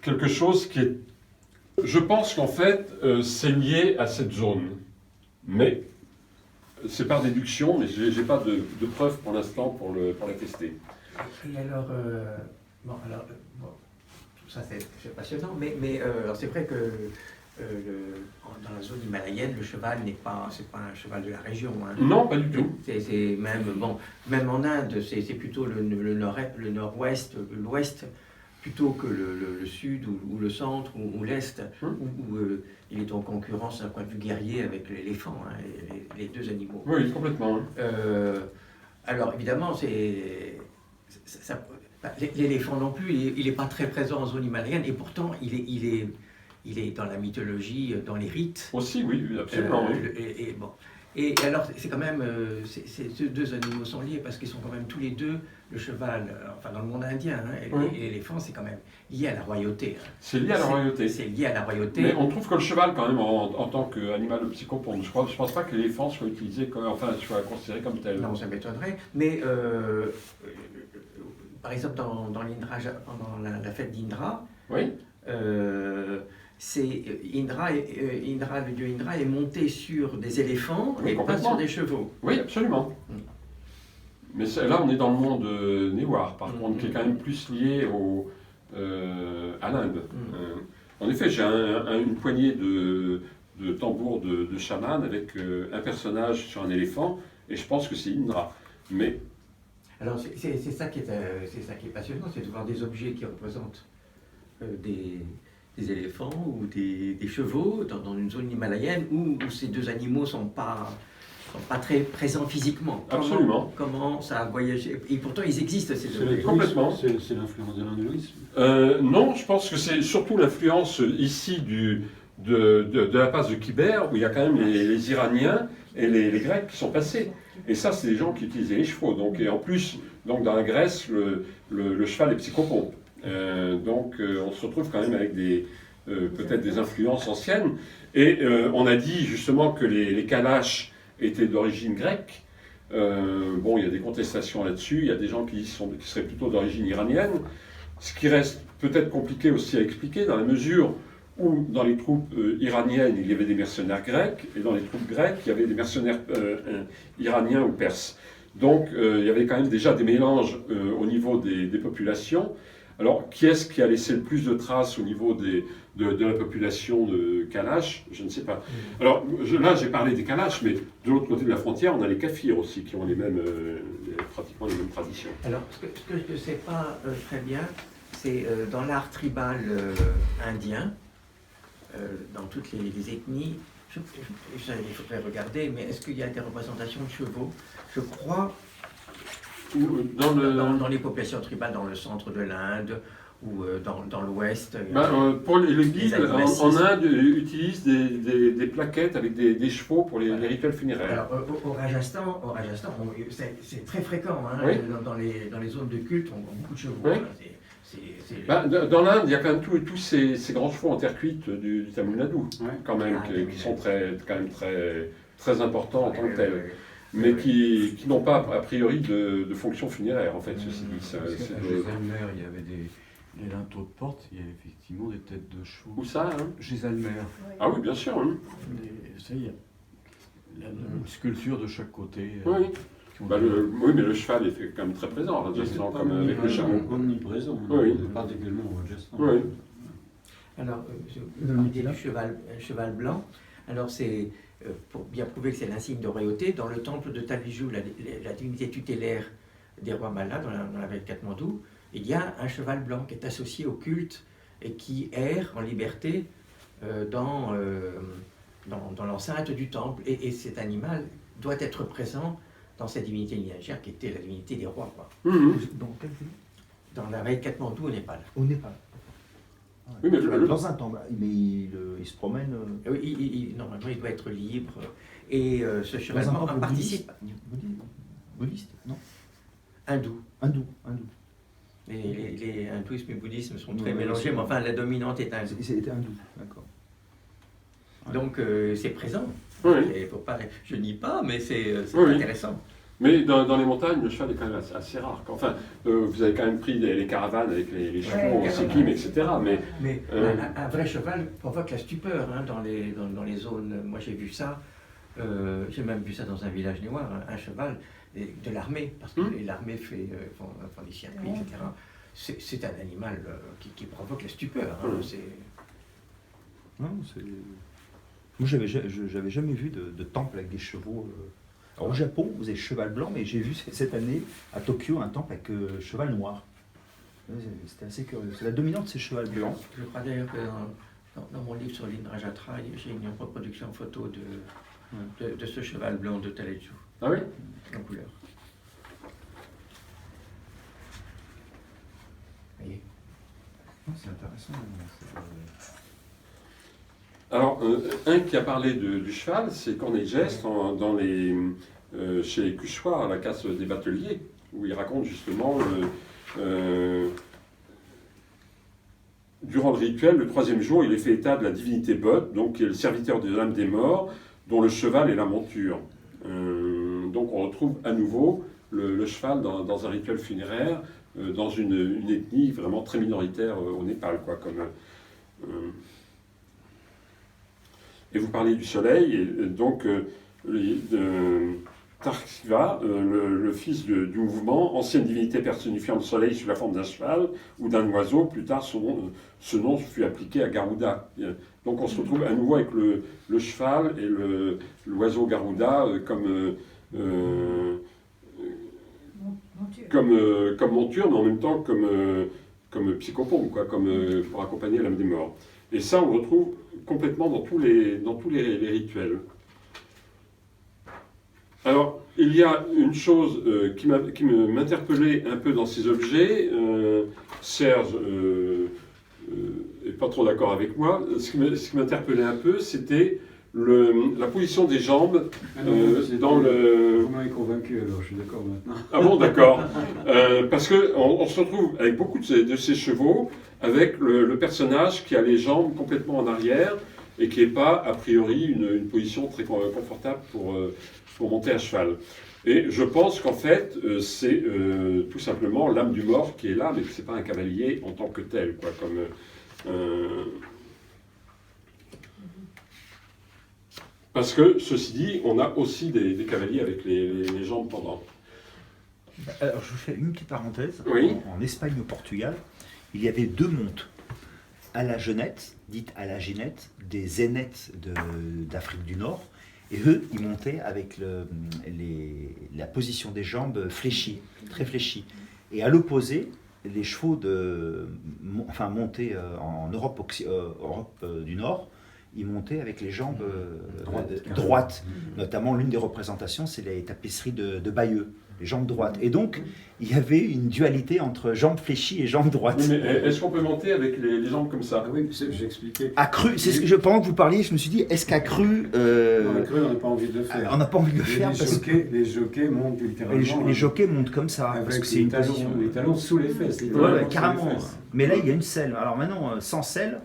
quelque chose qui est... Je pense qu'en fait, c'est lié à cette zone. Mais c'est par déduction, mais je n'ai pas de preuves pour l'instant pour l'attester. Et alors, bon, tout ça c'est passionnant, mais alors c'est vrai que dans la zone himalayenne, le cheval c'est pas un cheval de la région. Hein. Non, pas du tout. C'est même en Inde, c'est plutôt le nord-ouest, l'ouest, plutôt que le sud ou le centre ou l'est, où il est en concurrence d'un point de vue guerrier avec l'éléphant, hein, les 2 animaux. Oui, complètement. Alors évidemment, l'éléphant non plus, il n'est pas très présent en zone himalayenne, et pourtant il est dans la mythologie, dans les rites. Aussi, oui, absolument. Bon. Et alors, c'est quand même, ces 2 animaux sont liés parce qu'ils sont quand même tous les 2, le cheval, enfin dans le monde indien, hein, et l'éléphant, c'est quand même lié à la royauté. Hein. C'est lié à la royauté. C'est lié à la royauté. Mais on trouve que le cheval, quand même, en tant qu'animal psychopompe, je ne pense pas que l'éléphant soit utilisé soit considéré comme tel. Non, ça m'étonnerait. Mais par exemple, dans l'Indra, pendant la fête d'Indra, oui. C'est Indra, le dieu Indra est monté sur des éléphants et pas sur des chevaux. Oui, absolument. Mais là, on est dans le monde Newar, par contre, qui est quand même plus lié à l'Inde. En effet, j'ai une poignée de tambours de chaman avec un personnage sur un éléphant, et je pense que c'est Indra. Mais... Alors, c'est ça qui est passionnant, c'est de voir des objets qui représentent des éléphants ou des chevaux dans une zone himalayenne où ces 2 animaux ne sont pas très présents physiquement. Absolument. Comment ça a voyagé? Et pourtant, ils existent, ces objets. Complètement. C'est l'influence de l'hindouisme. Non, je pense que c'est surtout l'influence ici de la passe de Khyber, où il y a quand même les Iraniens et les Grecs qui sont passés. Et ça, c'est des gens qui utilisaient les chevaux. Et en plus, dans la Grèce, le cheval est psychopompe. Donc on se retrouve quand même avec peut-être des influences anciennes. Et on a dit justement que les Kalash étaient d'origine grecque. Bon, il y a des contestations là-dessus. Il y a des gens qui seraient plutôt d'origine iranienne. Ce qui reste peut-être compliqué aussi à expliquer dans la mesure où dans les troupes iraniennes, il y avait des mercenaires grecs, et dans les troupes grecques, il y avait des mercenaires iraniens ou perses. Donc il y avait quand même déjà des mélanges au niveau des populations. Alors, qui est-ce qui a laissé le plus de traces au niveau de la population de Kalash? Je ne sais pas. Alors, là, j'ai parlé des Kalash, mais de l'autre côté de la frontière, on a les Kafirs aussi, qui ont pratiquement les mêmes traditions. Alors, ce que je ne sais pas très bien, c'est dans l'art tribal indien, dans toutes les ethnies, il faudrait regarder, mais est-ce qu'il y a des représentations de chevaux? Je crois, dans les populations tribales, dans le centre de l'Inde, ou dans l'Ouest. Pour les guides, en Inde, utilisent des plaquettes avec des chevaux pour les rituels funéraires. Alors, au Rajasthan, c'est très fréquent. Hein, oui. Dans les zones de culte, on voit beaucoup de chevaux. Oui. Hein, dans l'Inde, il y a quand même tous ces grands chevaux en terre cuite du Tamil Nadu, quand même, qui sont quand même très importants en tant que tels. Mais qui n'ont pas, a priori, de fonction funéraire, en fait, ceci dit. À Gézalmer, il y avait les linteaux de porte, il y a effectivement des têtes de chevaux. Où ça, hein? Gézalmer. Ah oui, bien sûr. Hein. Ça, il y a la sculpture de chaque côté. Oui. Oui, mais le cheval est quand même très présent, Rajasthan, comme avec le chameau. Omniprésent, oui. Particulièrement au Rajasthan. Oui. Alors, vous parliez du cheval blanc. Alors, c'est pour bien prouver que c'est l'insigne de royauté. Dans le temple de Taviju, la divinité tutélaire des rois Mallas, dans la vallée de Katmandou, il y a un cheval blanc qui est associé au culte et qui erre en liberté dans l'enceinte du temple. Et cet animal doit être présent dans cette divinité lignagère qui était la divinité des rois. Quoi. Dans quel pays? Dans la vallée de Katmandou, au Népal. Au Népal. Oui, mais dans un temple, mais il se promène. Oui, normalement, il doit être libre. Et ce cheval dans un blanc temple participe. Bouddhiste, non? Hindou. Hindou. Les hindouisme et le bouddhisme sont très Oui, mélangés, mais enfin, la dominante est hindoue. C'était hindou, d'accord. Donc, c'est présent. Oui. Et faut pas, je nie pas, mais c'est Oui. intéressant. Mais dans les montagnes, le cheval est quand même assez rare. Enfin, vous avez quand même pris les caravanes avec les chevaux en Sikkim, etc. Mais un vrai cheval provoque la stupeur hein, dans les zones. Moi, j'ai vu ça. J'ai même vu ça dans un village néois, un cheval de l'armée, parce que l'armée font des circuits, etc. C'est un animal qui provoque la stupeur. Hein, Non, c'est... Moi, j'avais jamais vu de temple avec des chevaux. Alors, au Japon, vous avez cheval blanc, mais j'ai vu cette année à Tokyo un temple avec cheval noir. C'était assez curieux. C'est la dominante, c'est cheval blanc. Je crois d'ailleurs que dans mon livre sur l'Indrajatra, j'ai une reproduction photo de ce cheval blanc de Taleju. Ah oui? En couleur. Vous voyez? C'est intéressant. Alors, un qui a parlé du cheval, c'est Corneille Geste chez les Cuchois, à la casse des bateliers, où il raconte justement durant le rituel, le troisième jour, il est fait état de la divinité Bod, donc qui est le serviteur des âmes des morts, dont le cheval est la monture. Donc on retrouve à nouveau le cheval dans un rituel funéraire, dans une ethnie vraiment très minoritaire au Népal, quoi, Et vous parlez du soleil, et donc Tarsiva, le fils du mouvement, ancienne divinité personnifiant le soleil sous la forme d'un cheval ou d'un oiseau, plus tard ce nom fut appliqué à Garuda. Donc on se retrouve à nouveau avec le cheval et l'oiseau Garuda comme monture, mais en même temps comme psychopompe, quoi, pour accompagner l'âme des morts. Et ça, on le retrouve complètement dans tous les rituels. Alors, il y a une chose qui m'interpellait un peu dans ces objets. Serge n'est pas trop d'accord avec moi. Ce qui m'interpellait un peu, c'était la position des jambes dans le... Vous m'avez convaincu, alors je suis d'accord maintenant. Ah bon, d'accord. Parce qu'on se retrouve avec beaucoup de ces chevaux, avec le personnage qui a les jambes complètement en arrière et qui n'est pas, a priori, une position très confortable pour monter à cheval. Et je pense qu'en fait, c'est tout simplement l'âme du mort qui est là, mais que ce n'est pas un cavalier en tant que tel, quoi, Parce que, ceci dit, on a aussi des cavaliers avec les jambes pendantes. Alors, je vous fais une petite parenthèse. Oui. En Espagne et au Portugal, il y avait 2 montes. À la genette, dite à la ginette, des aînettes d'Afrique du Nord. Et eux, ils montaient avec la position des jambes fléchie, très fléchie. Et à l'opposé, les chevaux montés en Europe, du Nord, ils montaient avec les jambes droites. Notamment, l'une des représentations, c'est les tapisseries de Bayeux, les jambes droites. Et donc, il y avait une dualité entre jambes fléchies et jambes droites. Oui, mais est-ce qu'on peut monter avec les jambes comme ça? Ah oui, j'expliquais. Accru, c'est ce que pendant que vous parliez, je me suis dit, est-ce qu'accru, Dans la crue, on n'a pas envie de le faire. on n'a pas envie de le faire parce que Les jockeys montent littéralement. les jockeys montent comme ça, parce avec que c'est une talons, position. les talons sous les fesses. Ouais, littéralement ouais, sous les carrément. fesses. Mais là, il y a une selle. Alors maintenant, sans selle,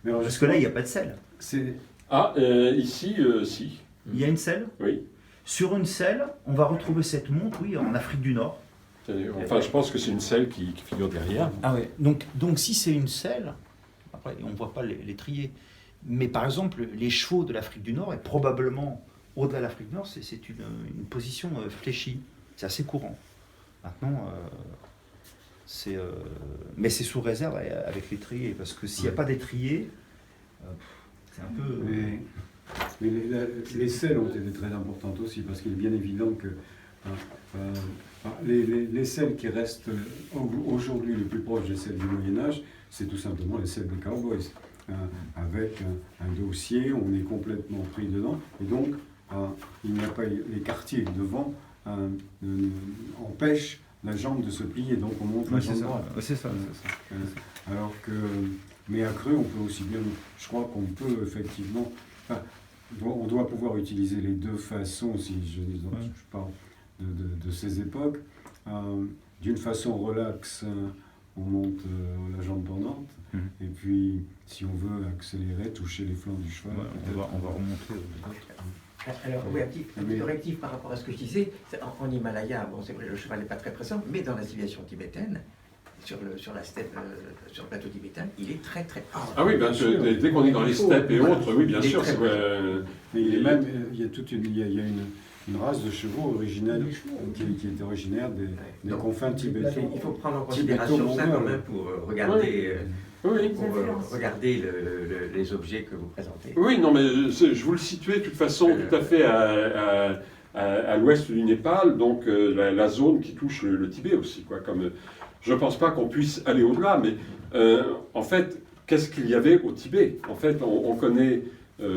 Mais alors, parce que là, il n'y a pas de selle. c'est Ah, ici, si. Il y a une selle. Oui. Sur une selle, on va retrouver cette montre, oui, en Afrique du Nord. Enfin, je pense que c'est une selle qui figure derrière. Ah ouais. Donc si c'est une selle, après, on ne voit pas l'étrier. Mais par exemple, les chevaux de l'Afrique du Nord, et probablement au-delà de l'Afrique du Nord, c'est une position fléchie. C'est assez courant. Maintenant, mais c'est sous réserve avec l'étrier, parce que s'il n'y a pas d'étrier, c'est un peu... mais les selles ont été très importantes aussi, parce qu'il est bien évident que les selles qui restent aujourd'hui les plus proches des selles du Moyen-Âge, c'est tout simplement les selles des cowboys. Avec un dossier, on est complètement pris dedans, et donc il n'y a pas les quartiers devant empêchent la jambe de se plier, donc on monte la jambe droite. C'est ça. Alors que, mais à creux, on peut aussi bien, je crois qu'on peut effectivement, on doit pouvoir utiliser les deux façons, si je parle de ces époques. D'une façon relaxe, on monte la jambe pendante, et puis si on veut accélérer, toucher les flancs du cheval. On va remonter. Alors, oui, un petit correctif par rapport à ce que je disais. En Himalaya, bon, c'est vrai, le cheval n'est pas très présent, mais dans la civilisation tibétaine, sur la steppe, sur le plateau tibétain, il est très très présent. Ah oui, bien sûr, dès qu'on est dans les steppes et autres, oui, bien sûr. Mais il est même, il y a une race de chevaux originelle qui est originaire des confins tibétains. Il faut prendre en considération ça quand même pour regarder. Oui. Pour regarder les objets que vous présentez. Oui, non, mais je vous le situais de toute façon tout à fait à l'ouest du Népal, donc la zone qui touche le Tibet aussi, quoi. Comme, je ne pense pas qu'on puisse aller au-delà, mais en fait, qu'est-ce qu'il y avait au Tibet? En fait, on connaît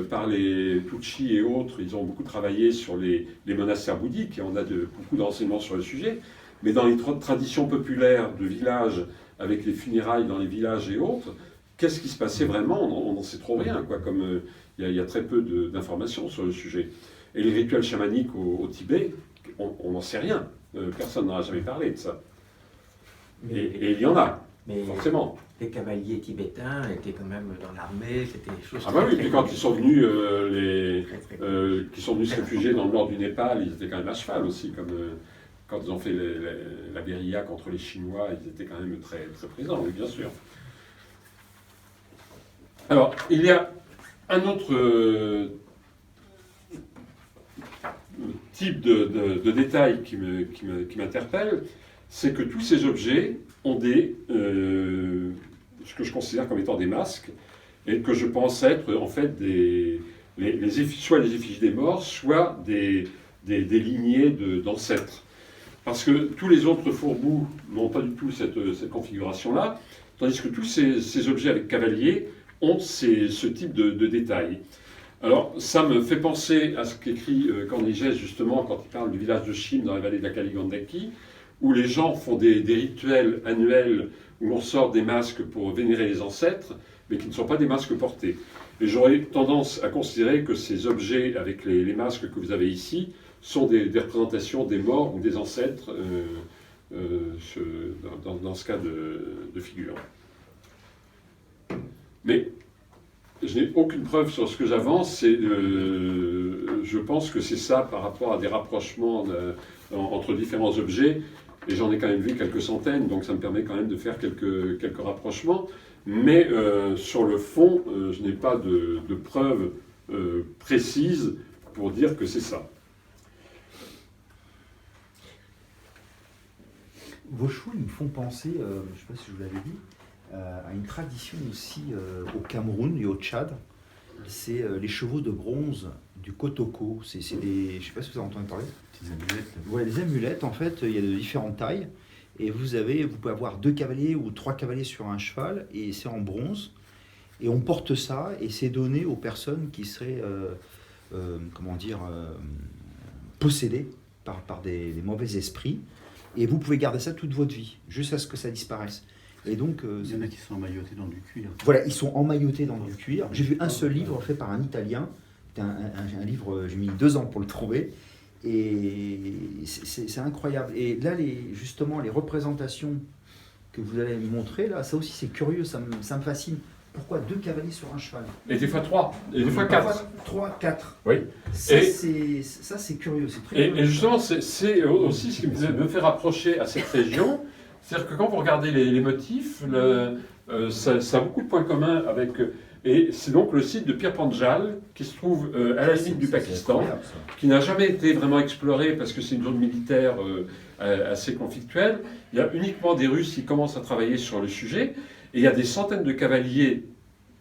par les Tuchi et autres, ils ont beaucoup travaillé sur les monastères bouddhiques, et on a beaucoup d'enseignements sur le sujet, mais dans les traditions populaires de villages, avec les funérailles dans les villages et autres, qu'est-ce qui se passait vraiment? On n'en sait trop rien, quoi, comme il y a très peu d'informations sur le sujet. Et les rituels chamaniques au Tibet, on n'en sait rien. Personne n'en a jamais parlé de ça. Et il y en a, forcément. Les cavaliers tibétains étaient quand même dans l'armée, c'était des choses... Ah bah oui, puis quand ils sont venus, qui sont venus se réfugier dans le nord du Népal, ils étaient quand même à cheval aussi, comme... Quand ils ont fait la guérilla contre les Chinois, ils étaient quand même très, très présents, oui, bien sûr. Alors, il y a un autre type de détail qui m'interpelle, c'est que tous ces objets ont ce que je considère comme étant des masques, et que je pense être en fait soit les effigies des morts, soit des lignées d'ancêtres. Parce que tous les autres fourbous n'ont pas du tout cette configuration-là, tandis que tous ces objets avec cavaliers ont ce type de détails. Alors, ça me fait penser à ce qu'écrit Cornigès, justement, quand il parle du village de Chim dans la vallée de la Kaligandaki, où les gens font des rituels annuels où l'on sort des masques pour vénérer les ancêtres, mais qui ne sont pas des masques portés. Et j'aurais tendance à considérer que ces objets avec les masques que vous avez ici sont des représentations des morts ou des ancêtres dans ce cas de figure. Mais je n'ai aucune preuve sur ce que j'avance, je pense que c'est ça par rapport à des rapprochements entre différents objets, et j'en ai quand même vu quelques centaines, donc ça me permet quand même de faire quelques rapprochements, mais sur le fond, je n'ai pas de preuves précises pour dire que c'est ça. Vos chevaux, ils me font penser, je ne sais pas si je vous l'avais dit, à une tradition aussi au Cameroun et au Tchad. C'est les chevaux de bronze du Kotoko. C'est des, je ne sais pas si vous avez entendu parler. Des amulettes. Ouais, les amulettes, en fait, il y a de différentes tailles. Et vous pouvez avoir 2 cavaliers ou 3 cavaliers sur un cheval, et c'est en bronze. Et on porte ça, et c'est donné aux personnes qui seraient, possédées par des mauvais esprits. Et vous pouvez garder ça toute votre vie, jusqu'à ce que ça disparaisse. Et donc, Il y en a qui sont emmaillotés dans du cuir. voilà, ils sont emmaillotés dans du cuir. J'ai vu un seul livre fait par un Italien. C'était un livre, j'ai mis 2 ans pour le trouver. Et c'est incroyable. Et là, justement, les représentations que vous allez me montrer, là, ça aussi c'est curieux, ça me fascine. Pourquoi 2 cavaliers sur un cheval? Et des fois 3, et des fois 4. 3, 4. Oui. Ça, c'est curieux, c'est très curieux. Et justement, c'est aussi ce qui me fait rapprocher à cette région. C'est-à-dire que quand vous regardez les motifs, ça a beaucoup de points communs avec... Et c'est donc le site de Pir Panjal, qui se trouve à la limite du Pakistan, qui n'a jamais été vraiment exploré parce que c'est une zone militaire assez conflictuelle. Il y a uniquement des Russes qui commencent à travailler sur le sujet. Et il y a des centaines de cavaliers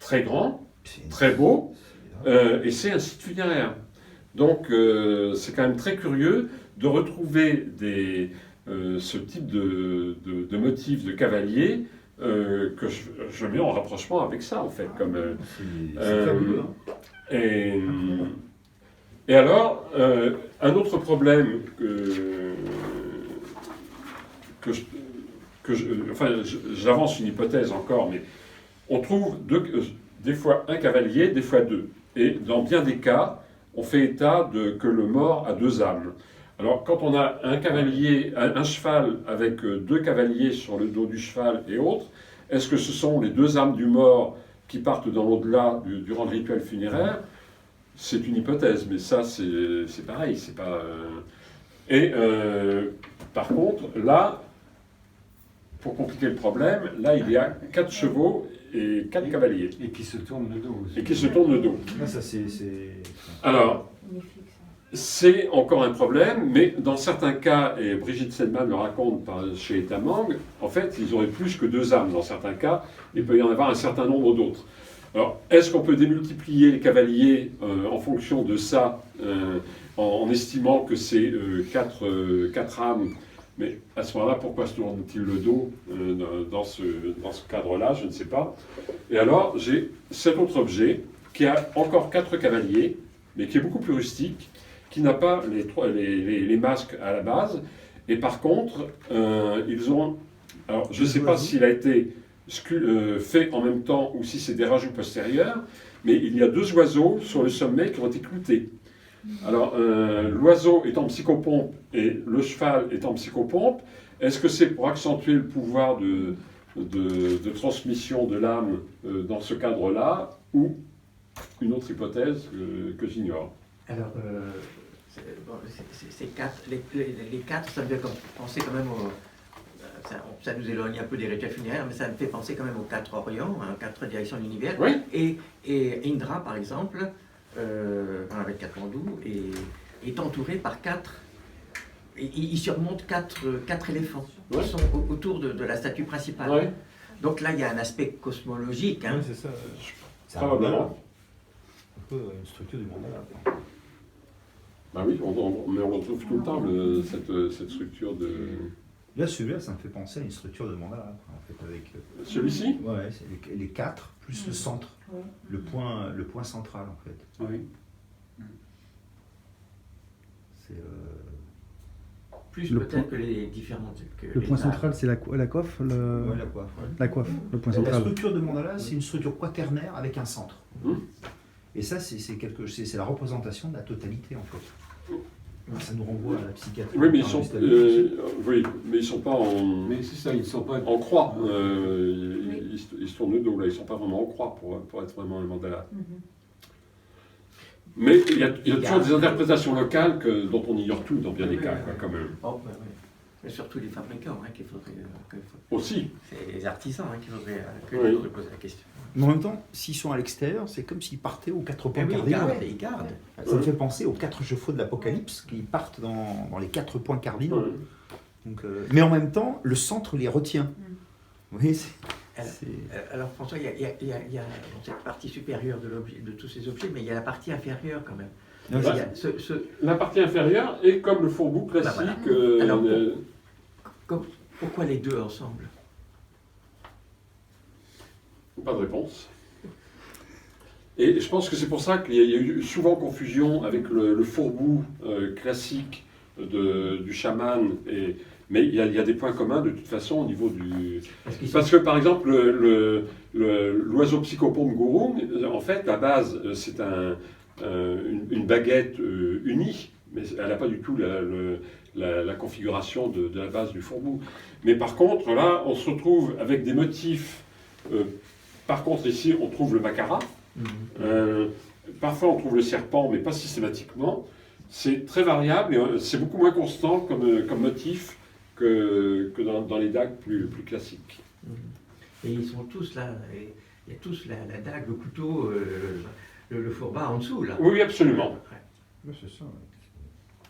très grands, très beaux, et c'est un site funéraire. Donc c'est quand même très curieux de retrouver ce type de motifs de cavaliers que je mets en rapprochement avec ça, en fait. C'est fabuleux. Et alors, un autre problème j'avance une hypothèse encore, mais on trouve des fois un cavalier, des fois 2. Et dans bien des cas, on fait état que le mort a 2 âmes. Alors, quand on a un cavalier, un cheval avec 2 cavaliers sur le dos du cheval et autres, est-ce que ce sont les 2 âmes du mort qui partent dans l'au-delà durant le rituel funéraire? C'est une hypothèse, mais ça, c'est pareil. C'est pas. Par contre, là, pour compliquer le problème, là, il y a 4 chevaux et 4 cavaliers. Et qui se tournent le dos aussi. Et qui se tournent le dos. Là, ça, c'est... Alors, c'est encore un problème, mais dans certains cas, et Brigitte Selman le raconte chez Etamang, en fait, ils auraient plus que 2 âmes dans certains cas, il peut y en avoir un certain nombre d'autres. Alors, est-ce qu'on peut démultiplier les cavaliers en fonction de ça, en estimant que c'est 4 âmes? Mais à ce moment-là, pourquoi se tourne-t-il le dos dans ce cadre-là? Je ne sais pas. Et alors, j'ai cet autre objet qui a encore 4 cavaliers, mais qui est beaucoup plus rustique, qui n'a pas les masques à la base. Et par contre, ils ont... Alors, je ne sais pas s'il a été fait en même temps ou si c'est des rajouts postérieurs, mais il y a 2 oiseaux sur le sommet qui ont été cloutés. Alors, l'oiseau est en psychopompe et le cheval est en psychopompe. Est-ce que c'est pour accentuer le pouvoir de transmission de l'âme dans ce cadre-là, ou une autre hypothèse que j'ignore? Alors, les 4, ça me fait penser quand même ça nous éloigne un peu des rituels funéraires, mais ça me fait penser quand même aux 4 Orients, 4 directions de l'univers. Oui. Et Indra, par exemple, avec Katmandou, est entouré par 4. Il surmonte 4 éléphants qui sont autour de la statue principale. Ouais. Donc là, il y a un aspect cosmologique. Hein. Oui, c'est ça. C'est Probablement. un peu une structure du mandala. Ben oui, mais on retrouve tout le temps cette structure de... Là, celui-là, ça me fait penser à une structure de mandala, en fait, avec... Celui-ci? Ouais, c'est les 4 plus le centre, le point central, en fait. Oui. C'est... Plus Le peut-être point- que les différentes... Le point central, c'est la coiffe, Ouais, la coiffe. Ouais. la coiffe, le point La central. structure de mandala, c'est une structure quaternaire avec un centre. Mmh. Et ça, c'est la représentation de la totalité, en fait. Ça nous renvoie à la psychiatrie. Oui, mais ils sont pas en... Mais c'est ça, ils ne sont pas... En croix, ils se tournent le dos, là, ils ne sont pas vraiment en croix pour être vraiment un mandala. Mais il y a toujours des interprétations locales dont on ignore tout dans bien des cas, quoi, quand même. Oh, ouais. Mais surtout les fabricants qu'il faudrait. Aussi. C'est les artisans qu'il faudrait poser la question. Mais en même temps, s'ils sont à l'extérieur, c'est comme s'ils partaient aux 4 points Oui, cardinaux. ils gardent. Ça me fait penser aux 4 chevaux de l'Apocalypse qui partent dans les 4 points cardinaux. Ouais. Donc, mais en même temps, le centre les retient. Vous voyez, Alors François, il y a cette partie supérieure de tous ces objets, mais il y a la partie inférieure quand même. Non, Il y a La partie inférieure est comme le fourre-bout classique. voilà. Alors, pourquoi les deux ensemble? Pas de réponse. Et je pense que c'est pour ça qu'il y a eu souvent confusion avec le fourre-bout classique du chaman. Mais il y a des points communs de toute façon au niveau du... Parce que par exemple, l'oiseau psychopompe Gurung, en fait, à base, c'est une baguette unie, mais elle n'a pas du tout la configuration de la base du fourre-bout. Mais par contre, là, on se retrouve avec des motifs. Par contre, ici, on trouve le macara. Parfois, on trouve le serpent, mais pas systématiquement. C'est très variable et c'est beaucoup moins constant comme motif que dans les dagues plus classiques. Et ils sont tous là. Il y a tous la dague, le couteau, le fourba en dessous, là. Oui, absolument. Oui, c'est ça.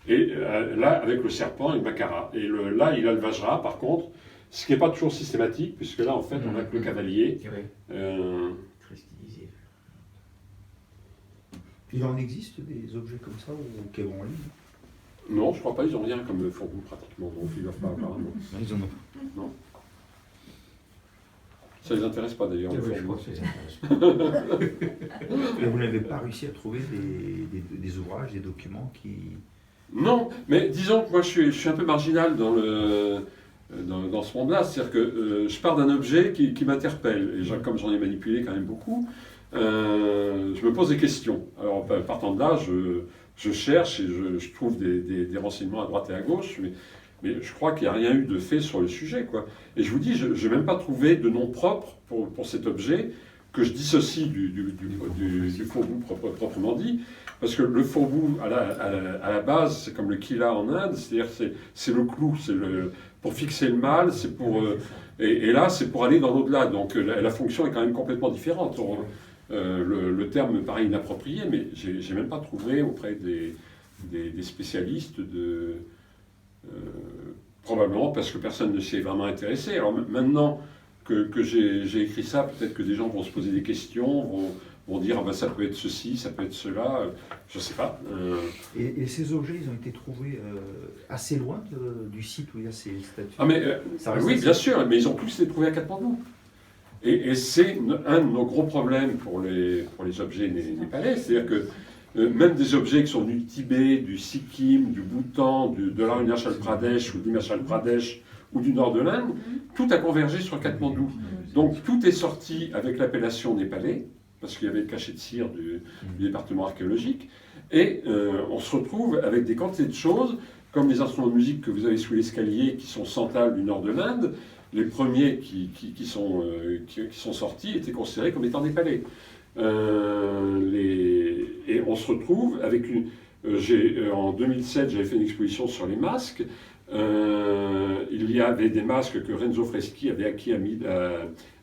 Et là, avec le serpent et le macara. Et là, il a le vajra, par contre, ce qui n'est pas toujours systématique, puisque là, en fait, on a que le cavalier. Oui. Très stylisé. il en existe des objets comme ça au Quai Branly? Non, je crois pas, ils n'ont rien comme fourre-bout pratiquement, donc ils ne doivent pas apparemment. Non, ils en ont pas. Ça ne les intéresse pas d'ailleurs. Oui, le je fourre-bout. crois que c'est ça. Et vous n'avez pas réussi à trouver des ouvrages, des documents qui... Non, mais disons que moi je suis un peu marginal dans ce monde-là, c'est-à-dire que je pars d'un objet qui m'interpelle, et comme j'en ai manipulé quand même beaucoup, je me pose des questions. Alors partant de là, je cherche et je trouve des renseignements à droite et à gauche, mais je crois qu'il n'y a rien eu de fait sur le sujet, quoi. Et je vous dis, je n'ai même pas trouvé de nom propre pour cet objet que je dissocie du fourre-bout proprement dit, parce que le fourre-bout, à la base, c'est comme le kila en Inde, c'est-à-dire c'est le clou, pour fixer le mal, c'est pour... et là, c'est pour aller dans l'au-delà, donc la fonction est quand même complètement différente. Le terme me paraît inapproprié, mais j'ai même pas trouvé auprès des spécialistes probablement parce que personne ne s'y est vraiment intéressé. Alors maintenant que j'ai écrit ça, peut-être que des gens vont se poser des questions, vont dire ah ben, ça peut être ceci, ça peut être cela, je sais pas. Et ces objets, ils ont été trouvés assez loin du site où il y a ces statues? Ah mais oui, bien sûr, mais ils ont tous été trouvés à Katmandou. Et c'est un de nos gros problèmes pour les objets népalais, c'est-à-dire que même des objets qui sont du Tibet, du Sikkim, du Bhoutan, de l'Arunachal Pradesh ou du Himachal Pradesh ou du nord de l'Inde, tout a convergé sur Katmandou. Donc tout est sorti avec l'appellation népalais, parce qu'il y avait le cachet de cire du département archéologique, et on se retrouve avec des quantités de choses, comme les instruments de musique que vous avez sous l'escalier, qui sont santales du nord de l'Inde. Les premiers qui sont sortis étaient considérés comme étant népalais. Et on se retrouve avec en 2007, j'avais fait une exposition sur les masques. Il y avait des masques que Renzo Freschi avait acquis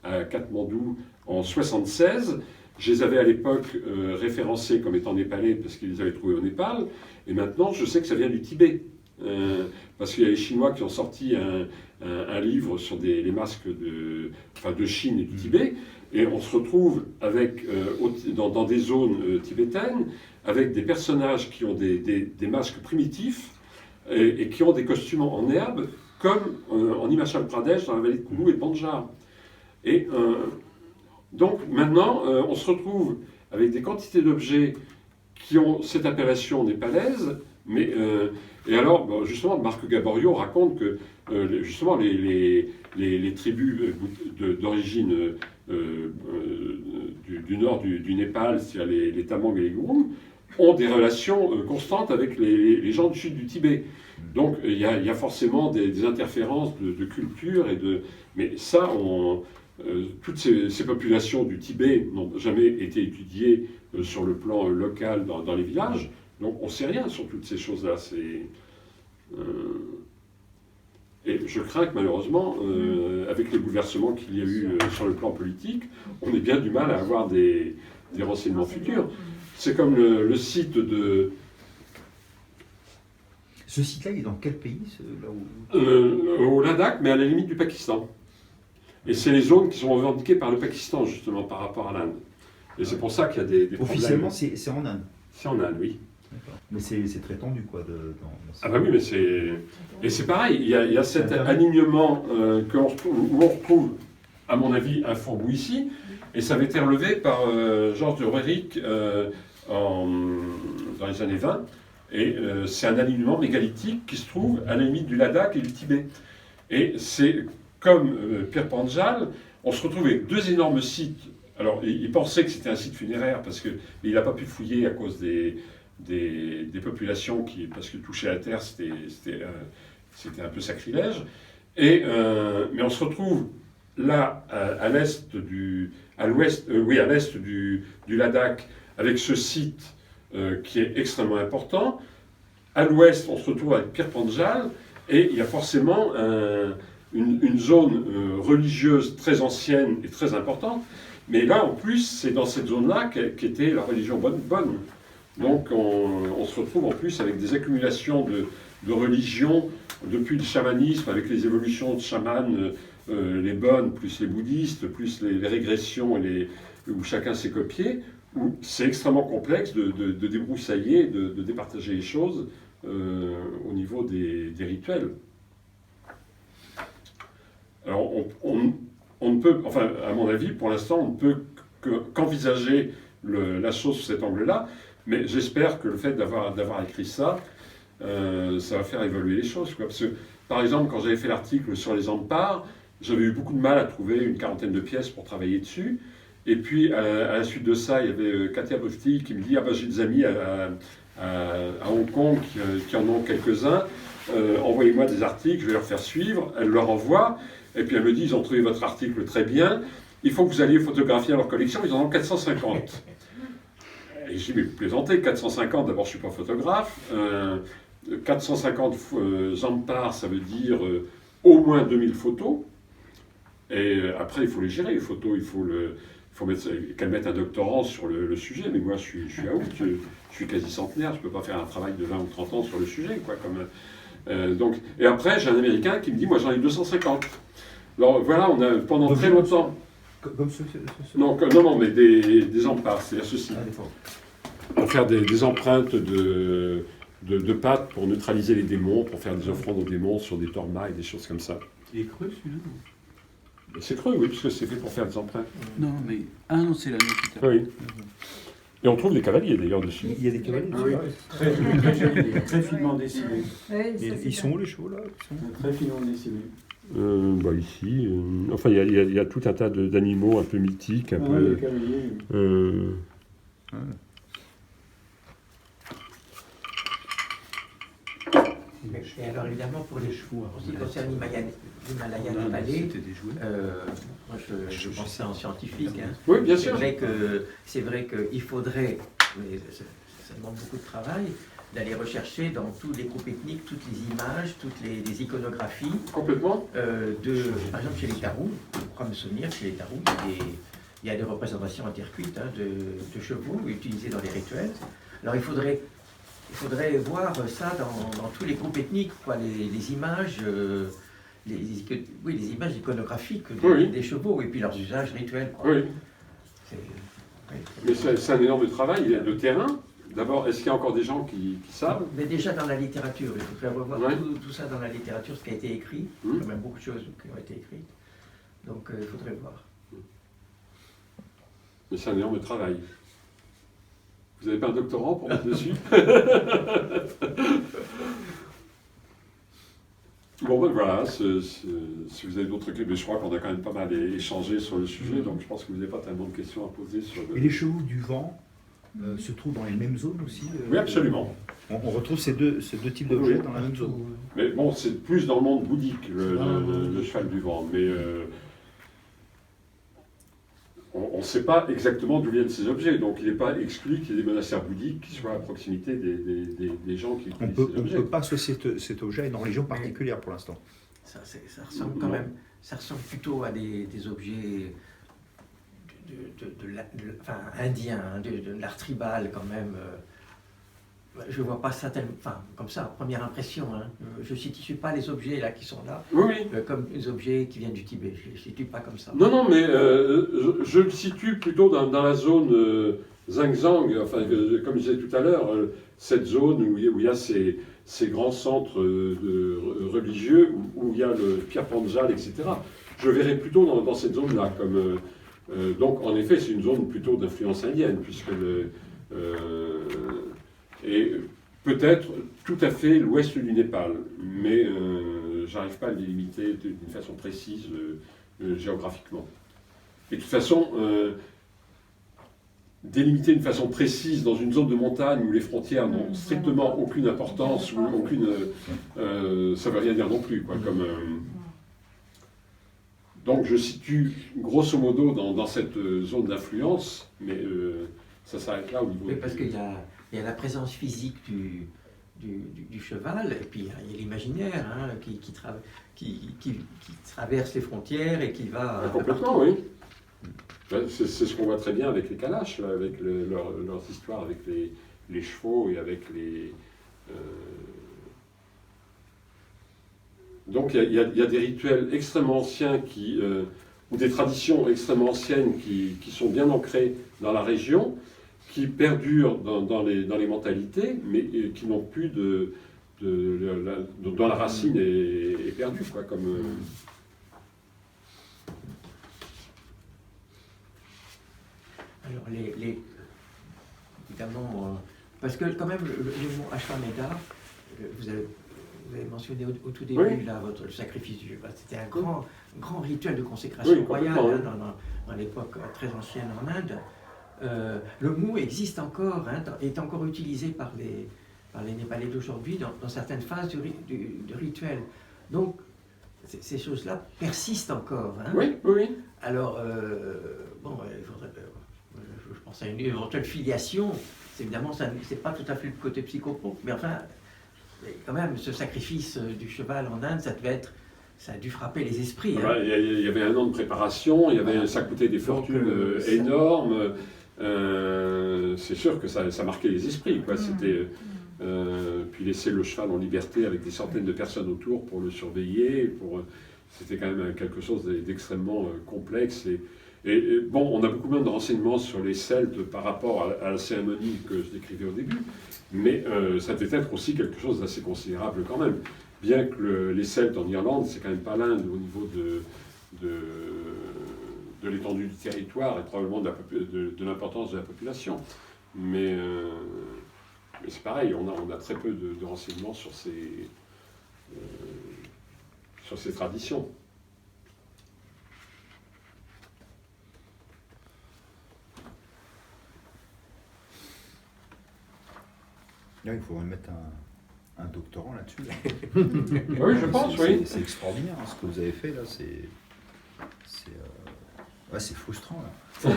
à Katmandou en 1976. Je les avais à l'époque référencés comme étant népalais parce qu'ils les avaient trouvés au Népal. Et maintenant, je sais que ça vient du Tibet. Parce qu'il y a les Chinois qui ont sorti un livre sur les masques de Chine et du Tibet. Et on se retrouve dans des zones tibétaines avec des personnages qui ont des masques primitifs et qui ont des costumes en herbe, comme en Himachal Pradesh, dans la vallée de Kulu et de Banjar. Et donc maintenant, on se retrouve avec des quantités d'objets qui ont cette appellation népalaise, mais et alors, justement, Marc Gaborio raconte que justement les tribus d'origine du nord du Népal, c'est-à-dire les Tamang et les Gurung, ont des relations constantes avec les gens du sud du Tibet. Donc il y a forcément des interférences de culture mais ça, toutes ces populations du Tibet n'ont jamais été étudiées sur le plan local dans les villages. Donc on ne sait rien sur toutes ces choses-là. je crains que malheureusement, avec les bouleversements qu'il y a eu sur le plan politique, on ait bien du mal à avoir des renseignements futurs. C'est comme le site de... Ce site-là, il est dans quel pays là où... au Ladakh, mais à la limite du Pakistan. Et c'est les zones qui sont revendiquées par le Pakistan, justement, par rapport à l'Inde. Et c'est pour ça qu'il y a des problèmes. Officiellement, c'est en Inde. C'est en Inde, oui. Mais c'est très tendu, quoi. Ah bah oui, mais c'est... Et c'est pareil, il y a cet alignement où on retrouve, à mon avis, un fourre-bouille ici, et ça avait été relevé par Georges de Roerich dans les années 20, et c'est un alignement mégalithique qui se trouve à la limite du Ladakh et du Tibet. Et c'est comme Pierre Panjal, on se retrouve avec deux énormes sites. Alors, il pensait que c'était un site funéraire, mais il n'a pas pu fouiller à cause des populations parce que toucher à la terre, c'était un peu sacrilège. Mais on se retrouve là, à l'est du Ladakh, avec ce site qui est extrêmement important. À l'ouest, on se retrouve avec Pierre Panjal, et il y a forcément une zone religieuse très ancienne et très importante. Mais là, en plus, c'est dans cette zone-là qu'était la religion bonne. Donc, on se retrouve en plus avec des accumulations de religions depuis le chamanisme, avec les évolutions de chamans, les bonnes, plus les bouddhistes, plus les régressions où chacun s'est copié, où c'est extrêmement complexe de débroussailler, de départager les choses au niveau des rituels. Alors, on ne peut, enfin, à mon avis, pour l'instant, on ne peut qu'envisager la chose sous cet angle-là, mais j'espère que le fait d'avoir écrit ça, ça va faire évoluer les choses, quoi. Parce que, par exemple, quand j'avais fait l'article sur les ampars, j'avais eu beaucoup de mal à trouver une quarantaine de pièces pour travailler dessus. Et puis, à la suite de ça, il y avait Katia Bofti qui me dit « Ah ben, j'ai des amis à Hong Kong qui en ont quelques-uns. Envoyez-moi des articles, je vais leur faire suivre. » Elle leur envoie. Et puis elle me dit « Ils ont trouvé votre article très bien. Il faut que vous alliez photographier leur collection. Ils en ont 450. » Et je dis « Mais vous plaisantez, 450, d'abord je ne suis pas photographe. 450 ampars, ça veut dire au moins 2000 photos. Et après, il faut les gérer, les photos. Il faut qu'elle mette un doctorant sur le sujet. Mais moi, je suis out, je suis quasi centenaire. Je ne peux pas faire un travail de 20 ou 30 ans sur le sujet, quoi. Et après, j'ai un Américain qui me dit « Moi, j'en ai 250. » Alors voilà, on a pendant très longtemps... Comme ce... Non, mais des ampars, c'est-à-dire ceci. Ah, d'accord. On va faire des empreintes de pâtes pour neutraliser les démons, pour faire des offrandes aux démons sur des tormas et des choses comme ça. Il est creux celui-là? C'est creux, oui, puisque c'est fait pour faire des empreintes. Non, mais... Ah non, c'est la Nokita. Oui. Et on trouve des cavaliers d'ailleurs dessus. Il y a des cavaliers Ah oui, très joli, très finement dessiné. Ils sont où les chevaux là Très finement dessiné. Ici, enfin, il y a tout un tas d'animaux un peu mythiques, un peu... Les cavaliers. Et alors évidemment pour les chevaux, en ce qui concerne l'Himalaya Népalais, C'était des jouets. moi je pensais en scientifique. Hein. Oui, bien C'est sûr. vrai qu'il faudrait, mais ça demande beaucoup de travail, d'aller rechercher dans tous les groupes ethniques toutes les images, toutes les iconographies. Complètement. Par exemple chez les Tarous, je crois me souvenir, chez les Tarous, il y a des représentations intercuites de chevaux utilisées dans les rituels. Alors il faudrait voir ça dans tous les groupes ethniques, quoi, les images, les images iconographiques des chevaux et puis leurs usages rituels. Quoi. Oui. Oui. Mais c'est un énorme travail de terrain. D'abord, est-ce qu'il y a encore des gens qui savent? Mais déjà dans la littérature, il faudrait revoir Ouais. tout ça dans la littérature, ce qui a été écrit. Il y a quand même beaucoup de choses qui ont été écrites. Donc il faudrait voir. Mais c'est un énorme travail. Vous n'avez pas un doctorant pour mettre dessus? Bon, ben voilà, si vous avez d'autres questions, mais je crois qu'on a quand même pas mal échangé sur le sujet, donc je pense que vous n'avez pas tellement de questions à poser sur le... Et les chevaux du vent se trouvent dans les mêmes zones aussi Oui, absolument. On retrouve ces deux types d'objets Oui. dans la même zone. Mais bon, c'est plus dans le monde bouddhique, le cheval du vent, mais on ne sait pas exactement d'où viennent ces objets, donc il n'est pas exclu qu'il y ait des monastères bouddhiques qui soient à proximité des gens qui On utilisent peut, ces on ne objets. peut pas associer cet objet à une religion particulière pour l'instant. ça ressemble quand même, ça ressemble plutôt à des objets enfin, indiens, hein, de l'art tribal quand même. Je vois pas ça tellement, enfin, comme ça, première impression. Hein. Je ne situe pas les objets là qui sont là Oui, oui. comme les objets qui viennent du Tibet. Je ne les situe pas comme ça. Non, non, mais je le situe plutôt dans la zone Xinjiang, enfin, comme je disais tout à l'heure, cette zone où il y a ces grands centres religieux, où il y a le Pierre Panjal, etc. Je verrais plutôt dans cette zone-là. Donc, en effet, c'est une zone plutôt d'influence indienne, puisque et peut-être tout à fait l'ouest du Népal, mais j'arrive pas à le délimiter d'une façon précise géographiquement. Et de toute façon, délimiter d'une façon précise dans une zone de montagne où les frontières n'ont strictement aucune importance, ou aucune, ça ne veut rien dire non plus, quoi. Donc je situe grosso modo dans cette zone d'influence, mais ça s'arrête là au niveau. Oui, parce qu'il y a la présence physique du cheval, et puis il y a l'imaginaire hein, qui traverse les frontières et qui va... Complètement, oui. C'est ce qu'on voit très bien avec les Kalash, là, avec leurs histoires avec les chevaux et avec les... Donc il y a des rituels extrêmement anciens ou des traditions extrêmement anciennes qui sont bien ancrées dans la région, qui perdurent dans les mentalités, mais qui n'ont plus dont la racine est perdue, quoi, Alors, évidemment, parce que quand même, le mot Ashwamedha, vous avez mentionné au tout début, oui. là, le sacrifice du cheval, c'était un grand rituel de consécration royale hein, dans l'époque très ancienne en Inde. Le mot existe encore, hein, est encore utilisé par les Népalais d'aujourd'hui dans certaines phases du rituel. Donc, ces choses-là persistent encore. Hein. Oui, oui. Alors, il faudrait... je pense à une éventuelle filiation. Évidemment, c'est pas tout à fait le côté psychoprope, mais enfin, quand même, ce sacrifice du cheval en Inde, ça a dû frapper les esprits. Hein. Il y avait un an de préparation, ça coûtait des fortunes énormes. C'est sûr que ça marquait les esprits, quoi. C'était puis laisser le cheval en liberté avec des centaines de personnes autour pour le surveiller, c'était quand même quelque chose d'extrêmement complexe. Et bon, on a beaucoup moins de renseignements sur les Celtes par rapport à la cérémonie que je décrivais au début, mais ça devait être aussi quelque chose d'assez considérable quand même. Bien que les Celtes en Irlande, c'est quand même pas l'Inde au niveau de l'étendue du territoire et probablement de l'importance de la population. Mais c'est pareil, on a très peu de renseignements sur ces traditions. Là, il faudrait mettre un doctorant là-dessus. Oui, je pense, oui. C'est extraordinaire hein, ce que vous avez fait là. C'est frustrant là.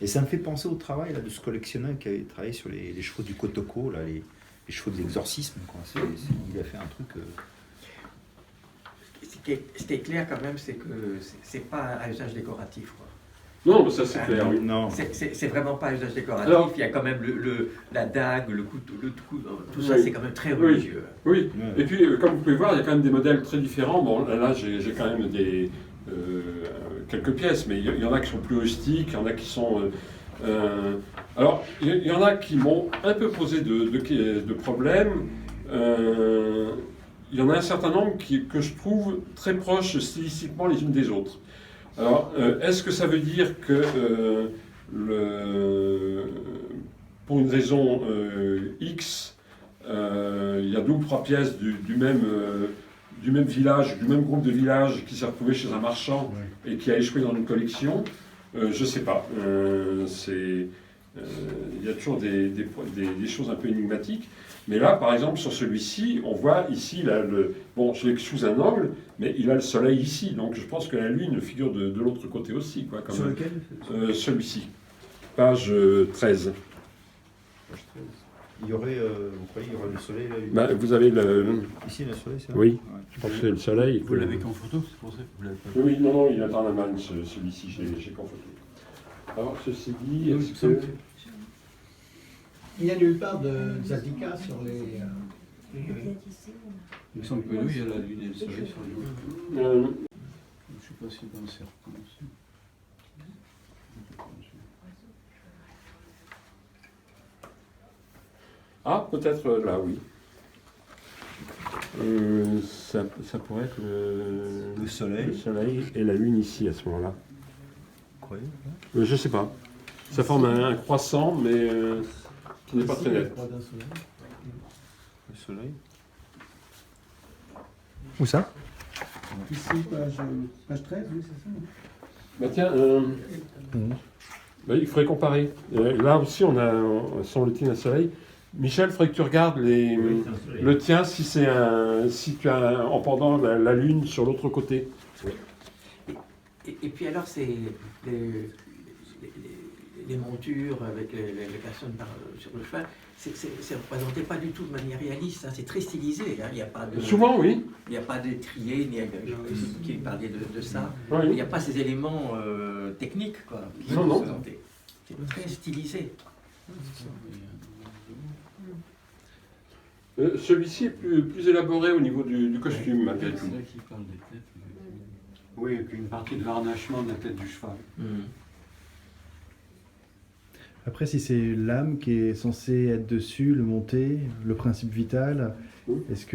Et ça me fait penser au travail là, de ce collectionneur qui avait travaillé sur les chevaux du Kotoko, là, les chevaux de l'exorcisme. Il a fait un truc. Ce qui est clair quand même, c'est que c'est pas à usage décoratif. Quoi. Non, mais ça c'est clair, oui. Non. C'est vraiment pas à usage décoratif. Alors, il y a quand même la dague, le couteau, tout ça, c'est quand même très religieux. Oui. Et puis, comme vous pouvez voir, il y a quand même des modèles très différents. Bon, là, j'ai quand même quelques pièces, mais il y en a qui sont plus rustiques, il y en a qui sont... alors, il y en a qui m'ont un peu posé de problèmes. Il y en a un certain nombre que je trouve très proches stylistiquement les unes des autres. Alors, est-ce que ça veut dire que pour une raison X, il y a 2 ou 3 pièces du même village, du même groupe de villages qui s'est retrouvé chez un marchand et qui a échoué dans une collection? Je ne sais pas. Il y a toujours des choses un peu énigmatiques. Mais là, par exemple, sur celui-ci, on voit ici, bon, je l'ai sous un angle, mais il a le soleil ici. Donc je pense que la lune figure de l'autre côté aussi. Quoi, Sur lequel celui-ci. Page 13. Page 13. Il y aurait, vous croyez, il y aurait le soleil là, Bah, vous avez le... ici le soleil, c'est Oui, Ouais. je pense que c'est le soleil. Vous l'avez qu'en photo, c'est pour ça que vous l'avez pas. Oui, non, il est en Allemagne, celui-ci, j'ai qu'en photo. Alors, ceci dit, est-ce que... Il n'y a nulle part de Zatika sur les. Il me semble que oui, il y a la lune et le soleil sur les jours. Je ne suis pas si dans certain aussi. Ah, peut-être là, oui. Ça pourrait être Le soleil. le soleil et la lune ici, à ce moment-là. Vous croyez Je sais pas. Ça forme un croissant, mais qui n'est pas très net. Le soleil. Où ça? Ici, page 13, oui, c'est ça. Bah tiens, bah, il faudrait comparer. Là aussi, on a semble-t-il un soleil. Michel, il faudrait que tu regardes le tien si tu as en pendant la lune sur l'autre côté. Et puis alors, c'est les montures avec les personnes sur le cheval, c'est représenté pas du tout de manière réaliste, hein, c'est très stylisé. Hein, il n'y a pas de, Souvent, oui. il n'y a pas d'étrier, qui parlait de ça. Oui. Il n'y a pas ces éléments techniques, quoi, qui Non, sont non. présentés. C'est très stylisé. Celui-ci est plus élaboré au niveau du costume, malgré C'est tout. là qui parle des têtes. Oui, et puis une partie de l'harnachement de la tête du cheval. Après, si c'est l'âme qui est censée être dessus, le monter, le principe vital, est-ce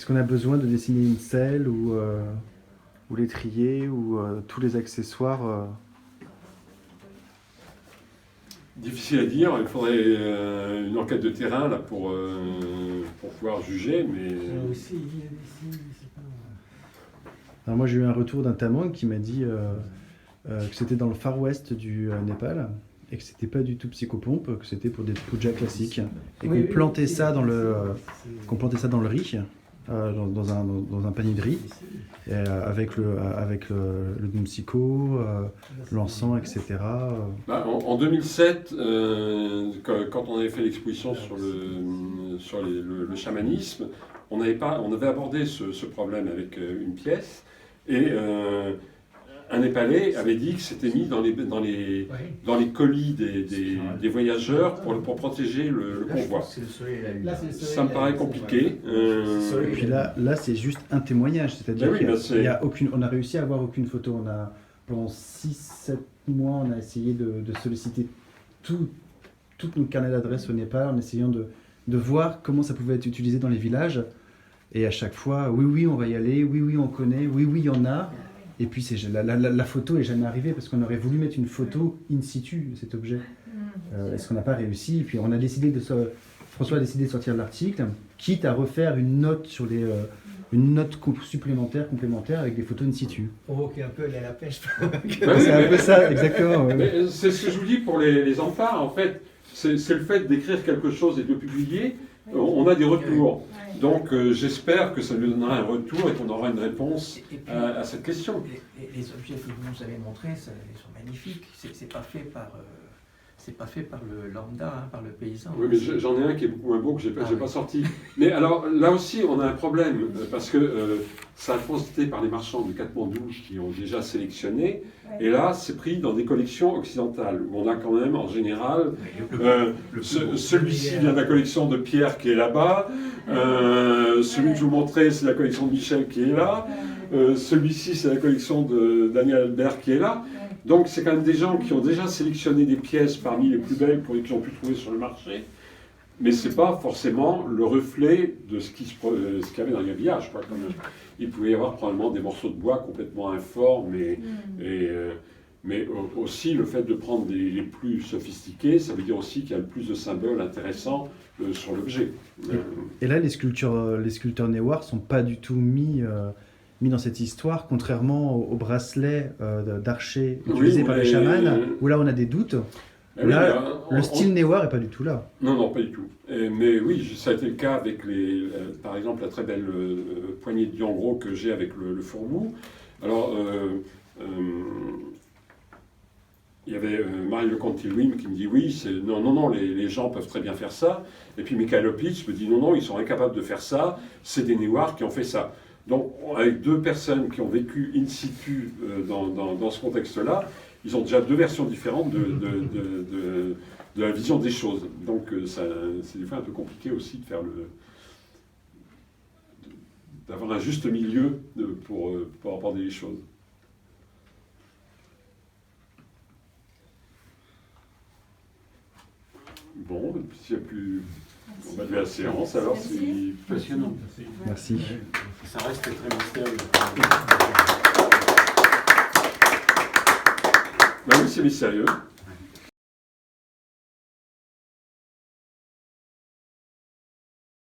qu'on a besoin de dessiner une selle ou l'étrier ou tous les accessoires Difficile à dire, il faudrait une enquête de terrain là, pour pouvoir juger, mais... Aussi, il y a des signes, c'est pas. Alors moi, j'ai eu un retour d'un Tamang qui m'a dit que c'était dans le Far West du Népal et que c'était pas du tout psychopompe, que c'était pour des pujas classiques et qu'on plantait ça dans le riz, dans un panier de riz, et, avec le gumsiko, l'encens, etc. Bah, en 2007, quand on avait fait l'exposition sur le chamanisme, on avait abordé ce problème avec une pièce, et un Népalais avait dit que c'était mis dans les colis des voyageurs pour protéger le convoi. C'est le soleil et la lune. Là, c'est le soleil Ça me et la paraît lune, compliqué. Et puis là c'est juste un témoignage, c'est-à-dire Ben oui, qu'il y a aucune, on a réussi à avoir aucune photo. Pendant 6-7 mois, on a essayé de solliciter toutes nos carnets d'adresses au Népal en essayant de voir comment ça pouvait être utilisé dans les villages. Et à chaque fois, oui, on va y aller, oui, on connaît, oui, il y en a. Et puis la photo est jamais arrivée parce qu'on aurait voulu mettre une photo in situ de cet objet. Est-ce qu'on n'a pas réussi? Et puis on a décidé François a décidé de sortir l'article, quitte à refaire une note sur une note complémentaire avec des photos in situ. Provoquer un peu aller à la pêche. C'est un peu ça, exactement. ouais. Mais c'est ce que je vous dis pour les enfants, en fait. C'est le fait d'écrire quelque chose et de publier. On a des retours. Donc j'espère que ça lui donnera un retour et qu'on aura une réponse Et puis, à cette question. les objets que vous nous avez montrés, ils sont magnifiques. C'est pas fait par le lambda, hein, par le paysan. Oui, mais j'en ai un qui est beaucoup moins beau que j'ai pas sorti. Mais alors là aussi, on a un problème parce que ça a transité par les marchands de Katmandou qui ont déjà sélectionné. Et là, c'est pris dans des collections occidentales où on a quand même en général celui-ci vient de la collection de Pierre qui est là-bas. Celui que je vous montrais, c'est la collection de Michel qui est là. Celui-ci, c'est la collection de Daniel Albert qui est là. Donc, c'est quand même des gens qui ont déjà sélectionné des pièces parmi les plus belles qu'ils ont pu trouver sur le marché. Mais ce n'est pas forcément le reflet de ce qu'il y avait dans le habillage. Il pouvait y avoir probablement des morceaux de bois complètement informes, mais aussi le fait de prendre les plus sophistiqués, ça veut dire aussi qu'il y a le plus de symboles intéressants sur l'objet. Et là, les sculpteurs néoirs sont pas du tout mis dans cette histoire, contrairement aux bracelets d'archers utilisés par les chamans, où là on a des doutes. Là, le style néoir est pas du tout là. Non, pas du tout. Mais oui, ça a été le cas avec par exemple, la très belle poignée de Diangro que j'ai avec le fourmou. Alors, il y avait Marie Leconte-Tilwim qui me dit oui, non, les gens peuvent très bien faire ça. Et puis Michael Oplitz me dit non, ils sont incapables de faire ça, c'est des Noirs qui ont fait ça. Donc avec deux personnes qui ont vécu in situ dans ce contexte-là, ils ont déjà deux versions différentes de la vision des choses. Donc c'est des fois un peu compliqué aussi de faire d'avoir un juste milieu pour aborder les choses. Bon, s'il n'y a plus... On va lever la séance, alors c'est Passionnant. Merci. Ça reste très mystérieux. Bah oui, c'est mystérieux.